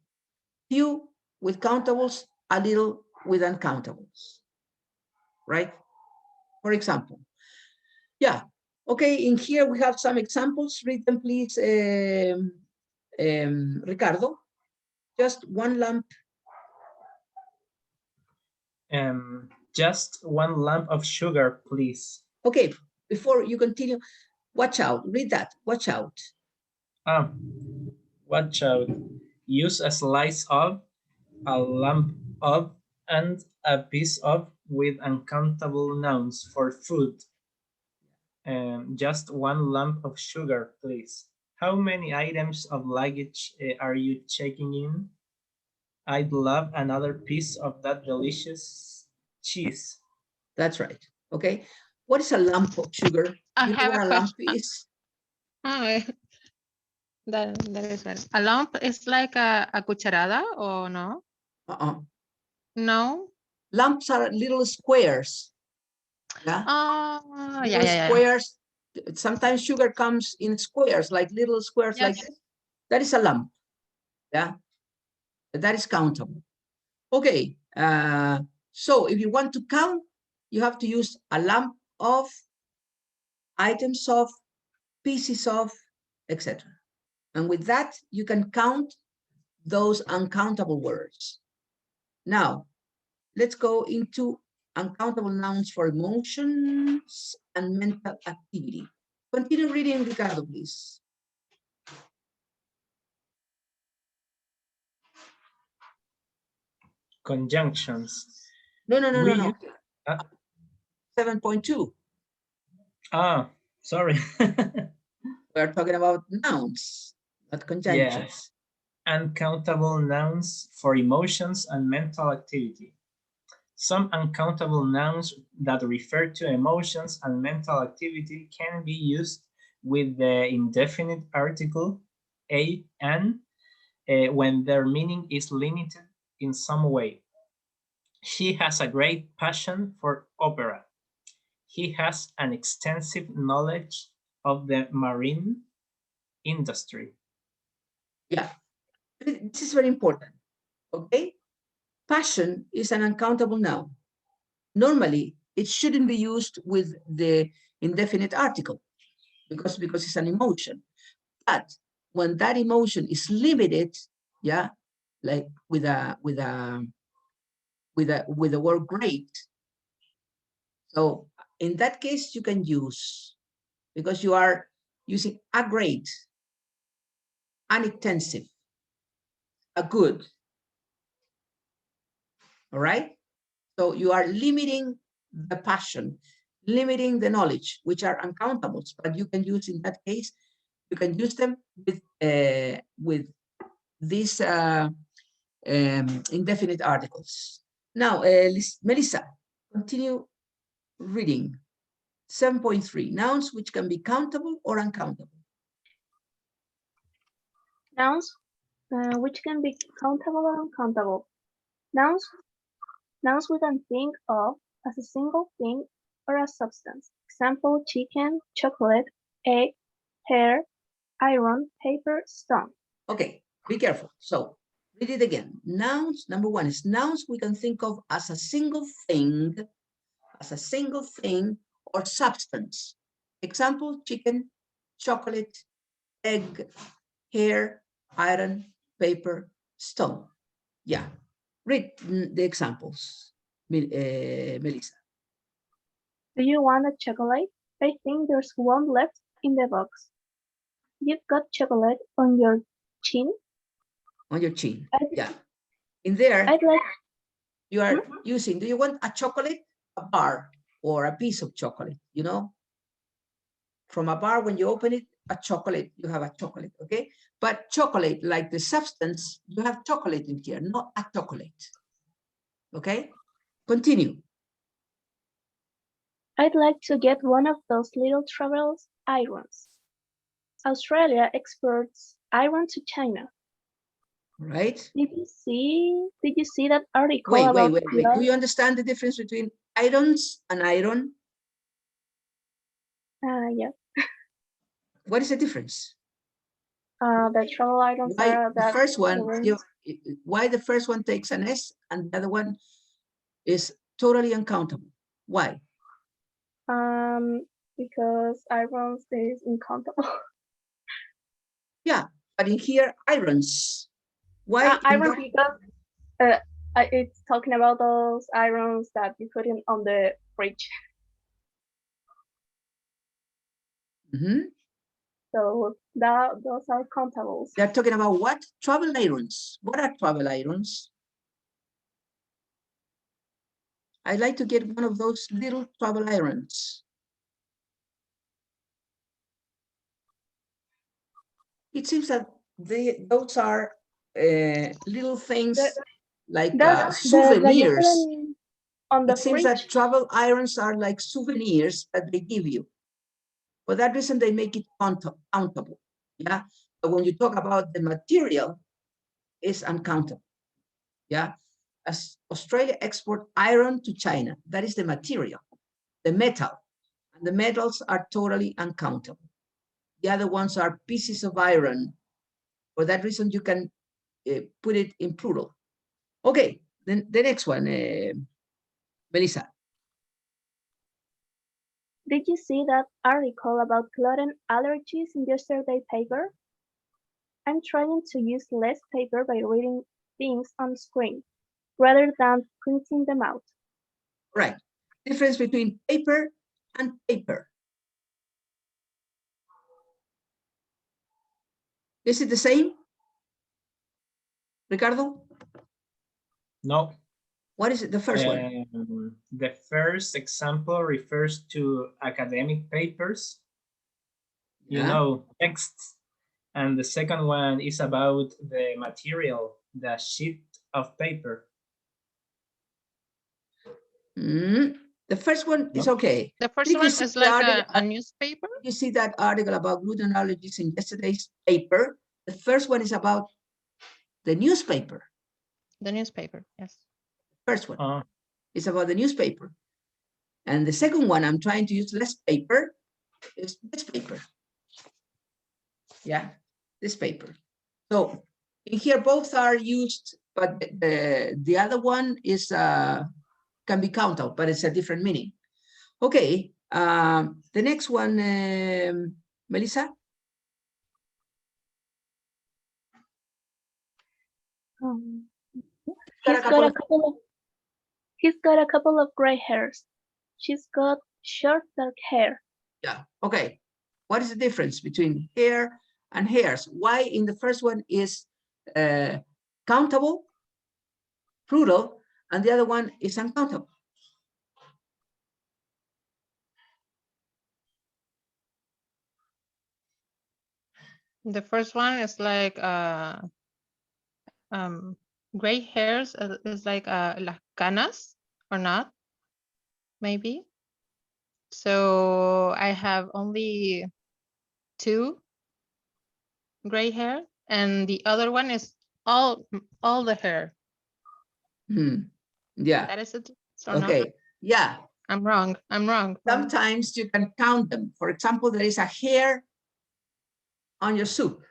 few with countables, a little with uncountables, right? For example, yeah. Okay, in here we have some examples. Read them, please, Ricardo. Just one lump. Just one lump of sugar, please. Okay, before you continue, watch out. Read that. Watch out. Watch out. Use a slice of, a lump of, and a piece of with uncountable nouns for food. Just one lump of sugar, please. How many items of luggage are you checking in? I'd love another piece of that delicious cheese. That's right. Okay. What is a lump of sugar? I You know have what a a lump question. is? Oh, that is better. A lump is like a cucharada or no? No. No? Lumps are little squares. Yeah. Oh, yeah, Little yeah. squares. Sometimes sugar comes in squares, like little squares like Yes. this. That is a lump. Yeah. That is countable. Okay. So if you want to count, you have to use a lump of, items of, pieces of, etc. And with that, you can count those uncountable words. Now, let's go into uncountable nouns for emotions and mental activity. Continue reading, Ricardo, please. Conjunctions. No. We use- 7.2. Sorry. We're talking about nouns, not conjunctions. Uncountable nouns for emotions and mental activity. Some uncountable nouns that refer to emotions and mental activity can be used with the indefinite article an when their meaning is limited in some way. He has a great passion for opera. He has an extensive knowledge of the marine industry. Yeah, this is very important, okay? Passion is an uncountable noun. Normally, it shouldn't be used with the indefinite article because it's an emotion. But when that emotion is limited, yeah, like with the word great. So in that case, you can use, because you are using a great, an extensive, a good. All right. So you are limiting the passion, limiting the knowledge, which are uncountables, but you can use in that case, you can use them with these indefinite articles. Now, Melissa, continue reading. 7.3, nouns which can be countable or uncountable. Nouns which can be countable or uncountable. Nouns we can think of as a single thing or a substance. Example, chicken, chocolate, egg, hair, iron, paper, stone. Okay, be careful. So read it again. Nouns, number one is nouns we can think of as a single thing or substance. Example, chicken, chocolate, egg, hair, iron, paper, stone. Yeah, read the examples, Melissa. Do you want a chocolate? I think there's one left in the box. You've got chocolate on your chin? On your chin, I'd, yeah. In there, I'd like, you are using, do you want a chocolate, a bar, or a piece of chocolate, you know? From a bar, when you open it, a chocolate, you have a chocolate, okay? But chocolate, like the substance, you have chocolate in here, not a chocolate, okay? Continue. I'd like to get one of those little travel irons. Australia exports iron to China. Right? Did you see that article Wait. about Do you understand the difference between irons and iron? Yeah. What is the difference? The travel irons Why are the that first one, the why the first one takes an S and the other one is totally uncountable? Why? because irons is uncountable. Yeah, but in here, irons. Why? Irons because it's talking about those irons that you put in on the fridge. So those are countables. They're talking about what? Travel irons. What are travel irons? I'd like to get one of those little travel irons. It seems that those are little things like souvenirs. On the It seems fridge. that travel irons are like souvenirs that they give you. For that reason, they make it countable. Yeah. But when you talk about the material, it's uncountable. Yeah. As Australia export iron to China, that is the material, the metal. And the metals are totally uncountable. The other ones are pieces of iron. For that reason, you can put it in plural. Okay, then the next one, Melissa. Did you see that article about gluten allergies in yesterday's paper? I'm trying to use less paper by reading things on screen rather than printing them out. Right. Difference between paper and paper. Is it the same? Ricardo? No. What is it, the first one? The first example refers to academic papers, you know, texts. And the second one is about the material, the sheet of paper. The first one is okay. The first one is like a newspaper. You see that article about gluten allergies in yesterday's paper. The first one is about the newspaper. The newspaper, yes. First one is about the newspaper. And the second one, I'm trying to use less paper, is this paper. Yeah, this paper. So In here, both are used, but the other one is can be countable, but it's a different meaning. Okay, the next one, Melissa. He's got a couple of gray hairs. She's got short dark hair. Yeah, okay. What is the difference between hair and hairs? Why in the first one is countable, plural, and the other one is uncountable? The first one is like gray hairs is like las canas or not, maybe. So I have only 2 gray hair, and the other one is all the hair. Yeah. That is it. So Okay. not, Yeah. I'm wrong. Sometimes you can count them. For example, there is a hair on your soup.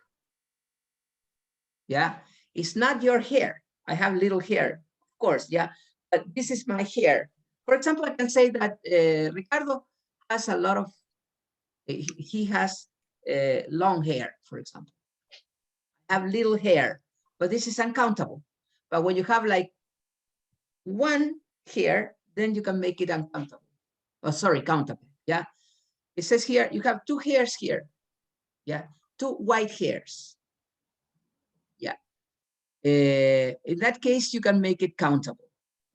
Yeah. It's not your hair. I have little hair, of course. Yeah. But this is my hair. For example, I can say that Ricardo has a lot of, he has long hair, for example. I have little hair, but this is uncountable. But when you have like one hair, then you can make it uncountable. Oh, sorry, countable. Yeah. It says here, you have 2 hairs here. Yeah. 2 white hairs. Yeah. In that case, you can make it countable.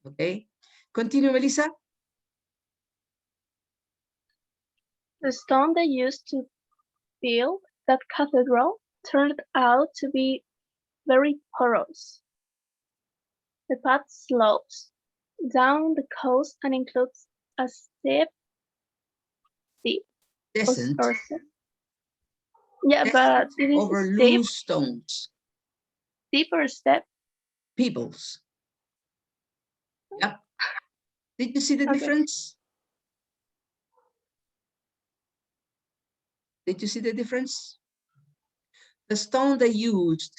Okay. Continue, Melissa. The stone they used to build that cathedral turned out to be very porous. The path slopes down the coast and includes a steep Descent or yeah, but it is over steep, loose stones. steeper step. Pebbles. Yep. Did you see the difference? Did you see the difference? The stone they used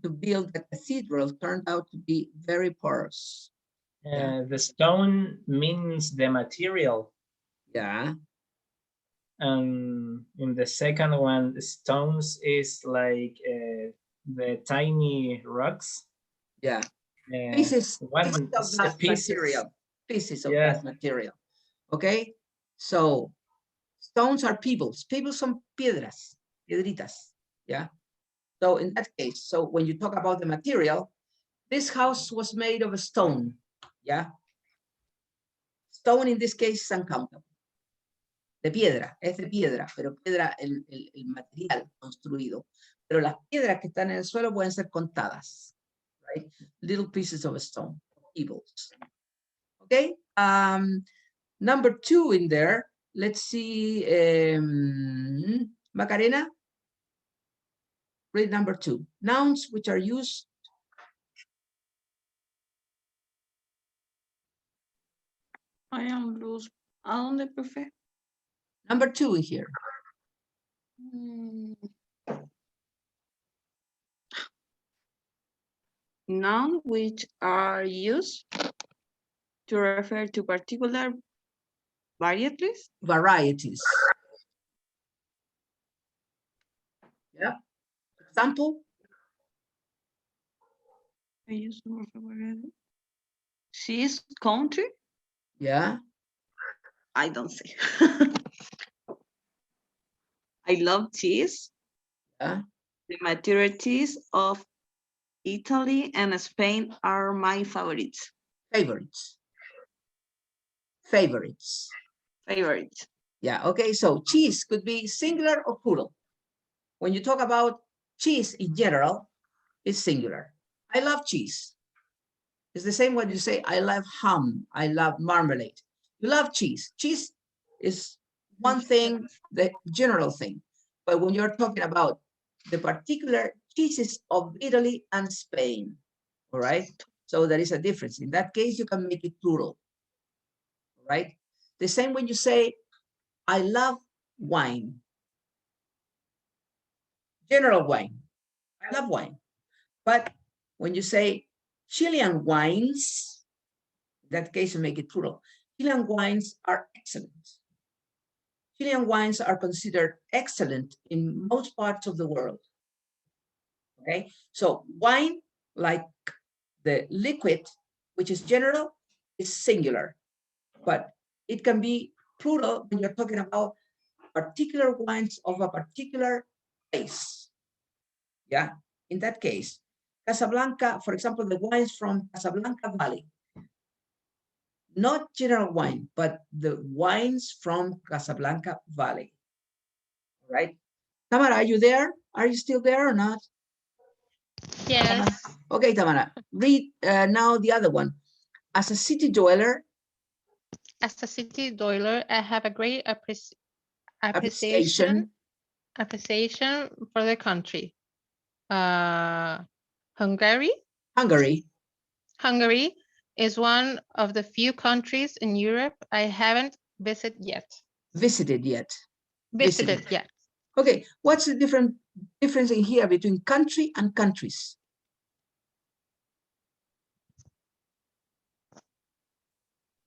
to build the cathedral turned out to be very porous. The stone means the material. Yeah. And in the second one, stones is like the tiny rocks. Yeah. Pieces of that pieces. material. Pieces of that material. Okay. So stones are pebbles. Pebbles son piedras, piedritas. Yeah. So in that case, so when you talk about the material, this house was made of a stone. Yeah. Stone in this case is uncountable. De piedra, es de piedra, pero piedra el material construido. Pero las piedras que están en el suelo pueden ser contadas. Right? Little pieces of stone, pebbles. Okay. Number 2 in there. Let's see. Macarena. Read number 2. Nouns which are used. I am loose. ¿A dónde, profe? Number 2 in here. Nouns which are used to refer to particular varieties. Varieties. Yeah. Example. She is country. Yeah. I don't see. I love cheese. Yeah. The maturities of Italy and Spain are my favorites. Favorites. Favorites. Favorites. Yeah. Okay. So cheese could be singular or plural. When you talk about cheese in general, it's singular. I love cheese. It's the same when you say, I love ham, I love marmalade. You love cheese. Cheese is one thing, the general thing. But when you're talking about the particular cheeses of Italy and Spain, all right? So there is a difference. In that case, you can make it plural, all right? The same when you say, I love wine. General wine. I love wine. But when you say Chilean wines, in that case, you make it plural. Chilean wines are excellent. Chilean wines are considered excellent in most parts of the world. Okay, so wine, like the liquid, which is general, is singular, but it can be plural when you're talking about particular wines of a particular place. Yeah, in that case, Casablanca, for example, the wines from Casablanca Valley, not general wine, but the wines from Casablanca Valley, right? Tamara, are you there? Are you still there or not? Yes. Okay, Tamara, read now the other one. As a city dweller, As a city dweller, I have a great appreciation, appreciation for the country. Hungary. Hungary, Hungary is one of the few countries in Europe I haven't visited yet. visited yet. Visited yet. Okay, what's the difference in here between country and countries?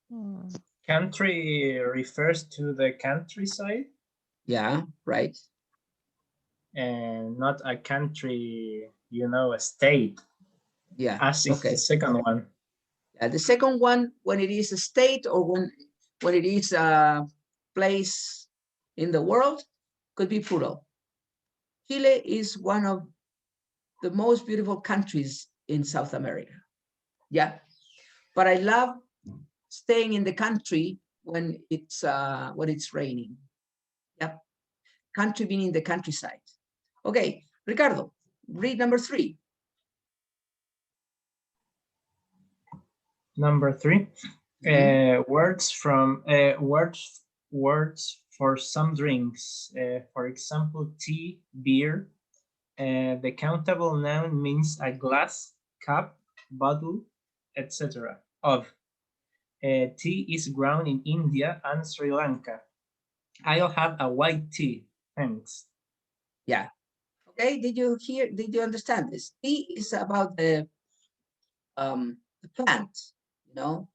Hmm. Country refers to the countryside Yeah, right. and not a country, you know, a state, Yeah, as is okay. the second one. The second one, when it is a state or when it is a place in the world, could be plural. Chile is one of the most beautiful countries in South America. Yeah, but I love staying in the country when it's raining. Yep, country meaning the countryside. Okay, Ricardo, read number 3. Number 3, words for some drinks. For example, tea, beer. The countable noun means a glass, cup, bottle, etc. of. Tea is grown in India and Sri Lanka. I'll have a white tea, thanks. Yeah. Okay, did you understand this? Tea is about the plant, you know.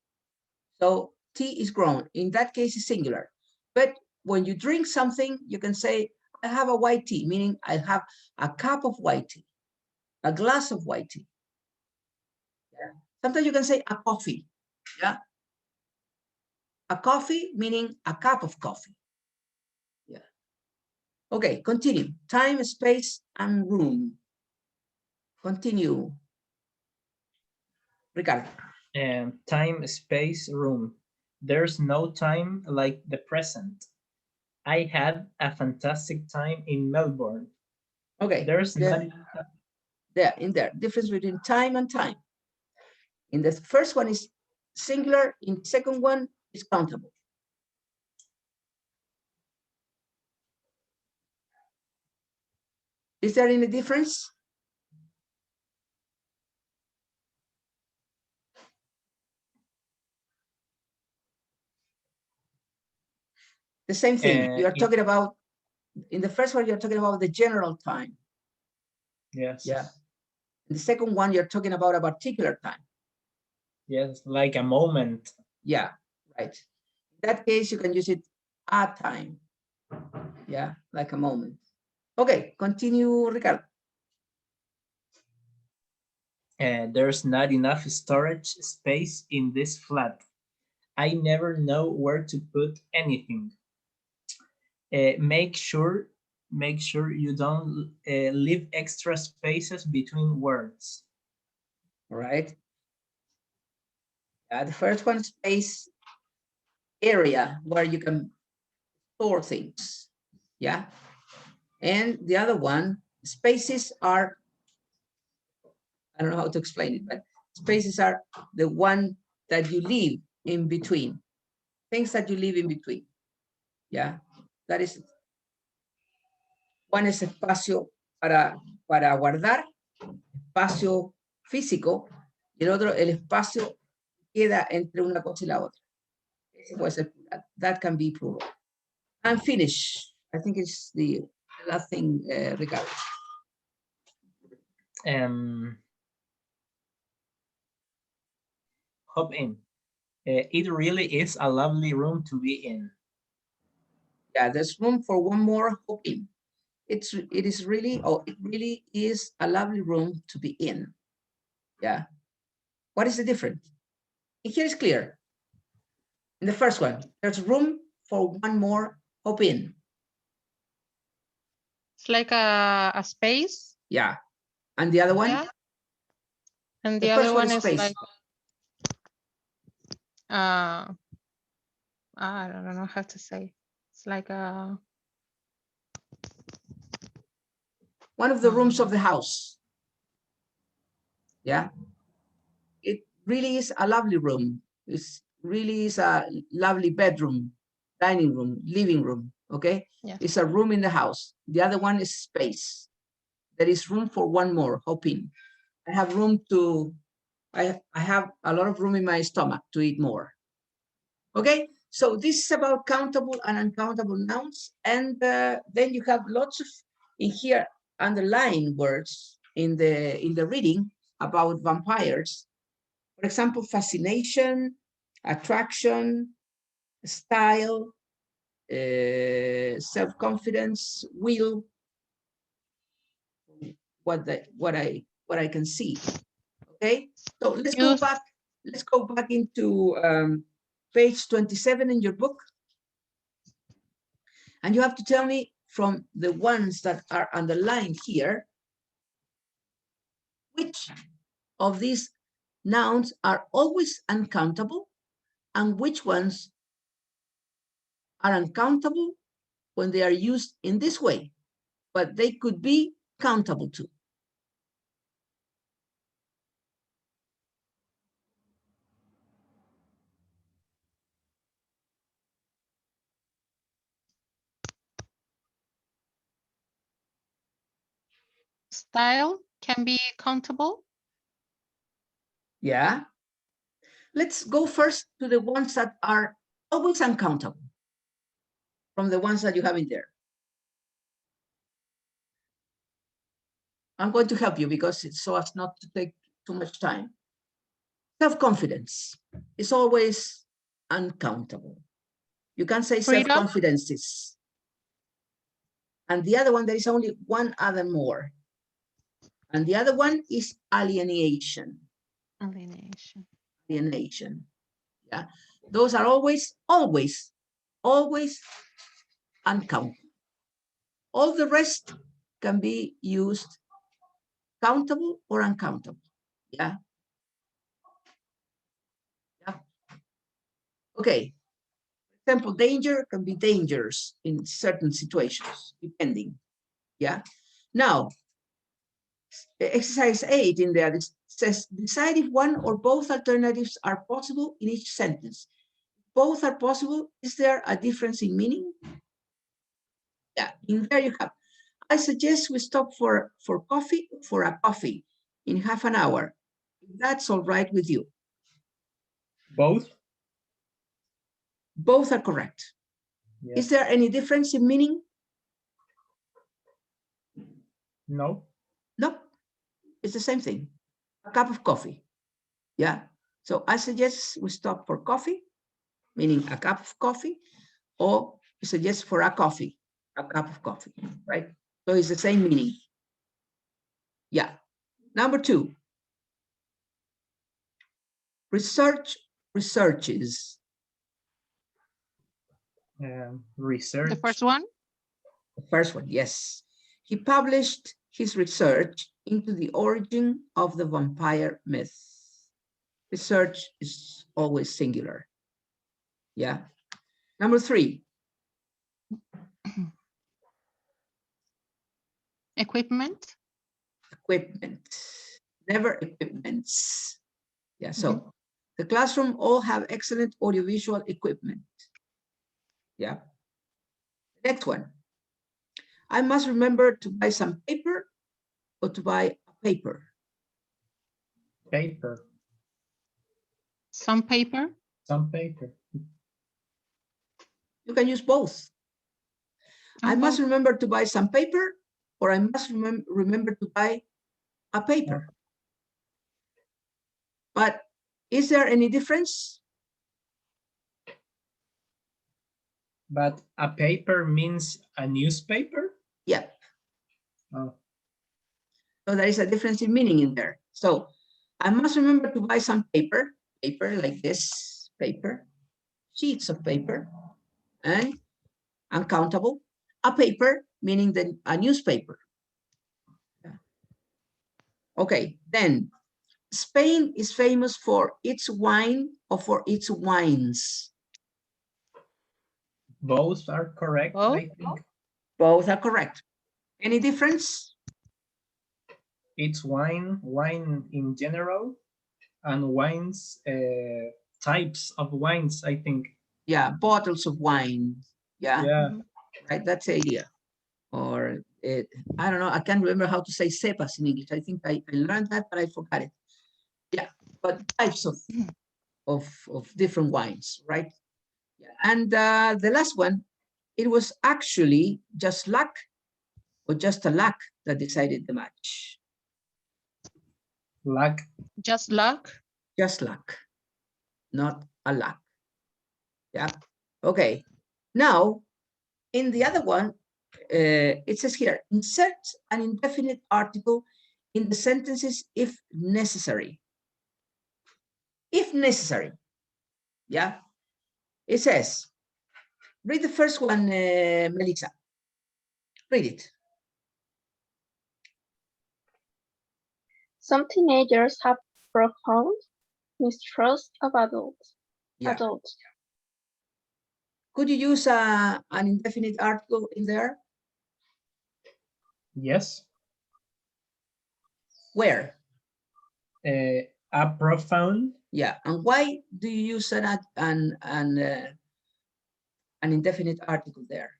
So tea is grown. In that case, it's singular. But when you drink something, you can say, I have a white tea, meaning I have a cup of white tea, a glass of white tea. Yeah. Sometimes you can say a coffee. Yeah. A coffee, meaning a cup of coffee. Yeah. Okay, continue. Time, space, and room. Continue. Ricardo. Time, space, room. There's no time like the present. I had a fantastic time in Melbourne. Okay. There's not difference between time and time. In the first one is singular, in the second one is countable. Is there any difference? The same thing. You are talking about, in the first one, you're talking about the general time. Yes. Yeah. In the second one, you're talking about a particular time. Yes, like a moment. Yeah, right. In that case, you can use it at time. Yeah, like a moment. Okay, continue, Ricardo. There's not enough storage space in this flat. I never know where to put anything. Make sure you don't leave extra spaces between words. All right. The first one, space, area where you can store things. Yeah. And the other one, spaces are, I don't know how to explain it, but spaces are the one that you leave in between. Things that you leave in between. Yeah. That is, one es espacio para guardar, espacio físico, y el otro, el espacio queda entre una cosa y la otra. Ese puede ser plural. That can be plural. And finish. I think it's the last thing, Ricardo. hop in. It really is a lovely room to be in. Yeah, there's room for one more hop in. It is really, oh, it really is a lovely room to be in. Yeah. What is the difference? Here is clear. In the first one, there's room for one more hop in. It's like a space. Yeah. And the other one? Yeah. And The the first other one one is is space. like I don't know how to say. It's like a One of the rooms of the house. Yeah. It really is a lovely room. It really is a lovely bedroom, dining room, living room. Okay. yeah. It's a room in the house. The other one is space. There is room for one more hop in. I have room to, I have a lot of room in my stomach to eat more. Okay, so this is about countable and uncountable nouns. And then you have lots of, in here, underlined words in the reading about vampires. For example, fascination, attraction, style, self-confidence, will, what I can see. Okay, so let's go back. Let's go back into page 27 in your book. And you have to tell me from the ones that are underlined here, which of these nouns are always uncountable and which ones are uncountable when they are used in this way, but they could be countable too. Style can be countable. Yeah. Let's go first to the ones that are always uncountable from the ones that you have in there. I'm going to help you because it's so as not to take too much time. Self-confidence is always uncountable. You can say Freedom. self-confidences. And the other one, there is only one other more. And the other one is alienation. Alienation. Alienation. Yeah. Those are always uncountable. All the rest can be used countable or uncountable. Yeah. Yeah. Okay. For example, danger can be dangerous in certain situations, depending. Yeah. Now, exercise 8 in there says, decide if one or both alternatives are possible in each sentence. Both are possible. Is there a difference in meaning? Yeah, in there you have. I suggest we stop for a coffee in half an hour. That's all right with you. Both? Both are correct. Yeah. Is there any difference in meaning? No. No, it's the same thing. A cup of coffee. Yeah. So I suggest we stop for coffee, meaning a cup of coffee, or we suggest for a coffee, a cup of coffee, right? So it's the same meaning. Yeah. Number 2. Researches. Research. The first one. The first one, yes. He published his research into the origin of the vampire myth. Research is always singular. Yeah. Number 3. Equipment. Equipment. Never equipments. Yeah, so the classroom all have excellent audiovisual equipment. Yeah. Next one. I must remember to buy some paper or to buy a paper. Paper. Some paper. Some paper. You can use both. I must remember to buy some paper, or I must remember to buy a paper. But Is there any difference? But a paper means a newspaper? Yeah. Oh, So there is a difference in meaning in there. So I must remember to buy some paper like this, paper, sheets of paper, and uncountable, a paper, meaning a newspaper. Okay, then Spain is famous for its wine or for its wines. both are correct, Both? I think. Both are correct. Any difference? It's wine in general, and wines, types of wines, I think. Yeah, bottles of wine. Yeah, Yeah, right, that's the idea. Or I don't know, I can't remember how to say cepas in English. I think I learned that, but I forgot it. Yeah, but types of different wines, right? Yeah. And the last one, it was actually just luck or just a luck that decided the match. luck. Just luck? Just luck, not a luck. Yeah, okay. Now, in the other one, it says here, insert an indefinite article in the sentences if necessary. If necessary, yeah. It says, read the first one, Melissa. Read it. Some teenagers have profound mistrust of adults. Yeah. Could you use an indefinite article in there? Yes. Where? A profound. Yeah, and why do you use an indefinite article there?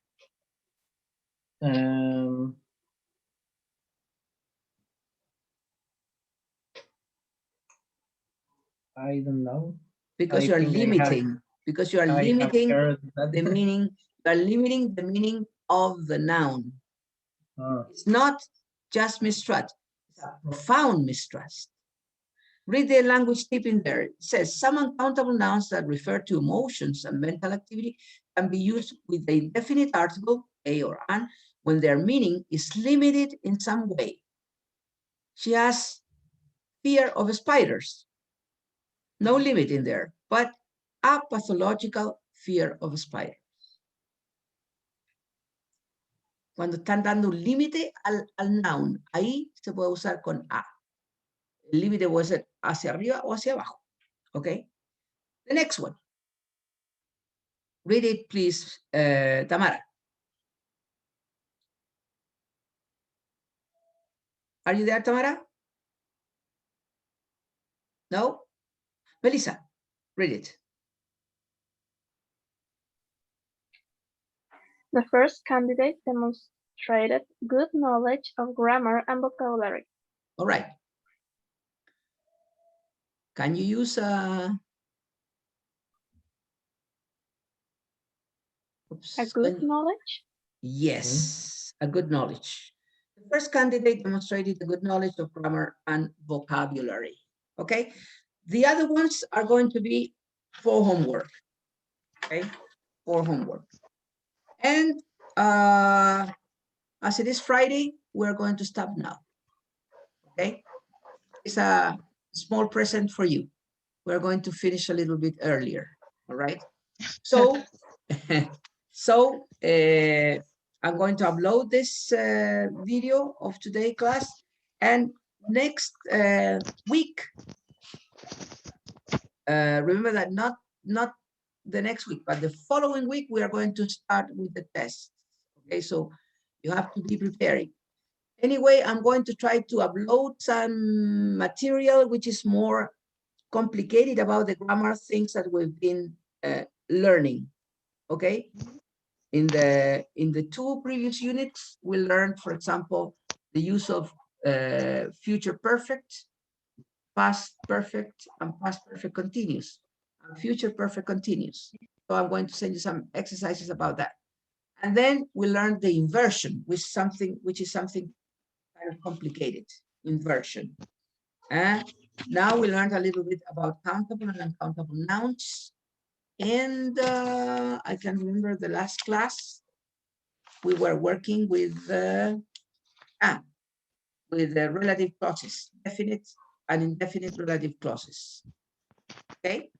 I don't know. Because I you are think limiting. Because you are limiting the meaning. You are limiting the meaning of the noun. Oh. It's not just mistrust. It's a profound mistrust. Read the language tip in there. It says some uncountable nouns that refer to emotions and mental activity can be used with the indefinite article, a or an, when their meaning is limited in some way. She has fear of spiders. No limit in there, but a pathological fear of spiders. Cuando están dando un límite al noun, ahí se puede usar con a. El límite puede ser hacia arriba o hacia abajo. Okay? The next one. Read it, please, Tamara. Are you there, Tamara? No? Melissa, read it. The first candidate demonstrated good knowledge of grammar and vocabulary. All right. Can you use a good knowledge? Yes, a good knowledge. The first candidate demonstrated a good knowledge of grammar and vocabulary. Okay. The other ones are going to be for homework. Okay, for homework. And as it is Friday, we're going to stop now. Okay, it's a small present for you. We're going to finish a little bit earlier. All right. So, I'm going to upload this video of today's class, and next week, remember that not the next week, but the following week, we are going to start with the tests. Okay, so you have to be preparing. Anyway, I'm going to try to upload some material which is more complicated about the grammar things that we've been learning. Okay, in the two previous units, we learned, for example, the use of future perfect, past perfect, and past perfect continuous, and future perfect continuous. So I'm going to send you some exercises about that. And then we learned the inversion, which is something kind of complicated. Inversion. Now we learned a little bit about countable and uncountable nouns. And I can remember the last class, we were working with the relative clauses, definite and indefinite relative clauses. Okay,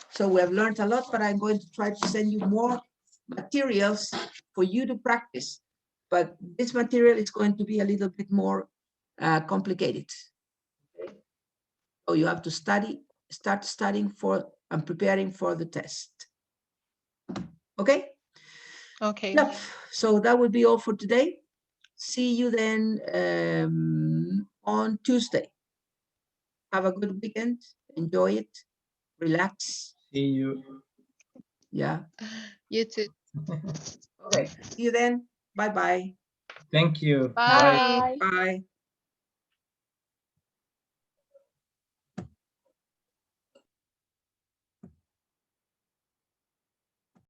so we have learned a lot, but I'm going to try to send you more materials for you to practice. But this material is going to be a little bit more complicated. Okay? So you have to start studying for and preparing for the test. Okay? Okay. Yep. So that will be all for today. See you then on Tuesday. Have a good weekend. Enjoy it. Relax. See you. Yeah. You too. Okay. See you then. Bye-bye. Thank you. Bye. Bye. Bye.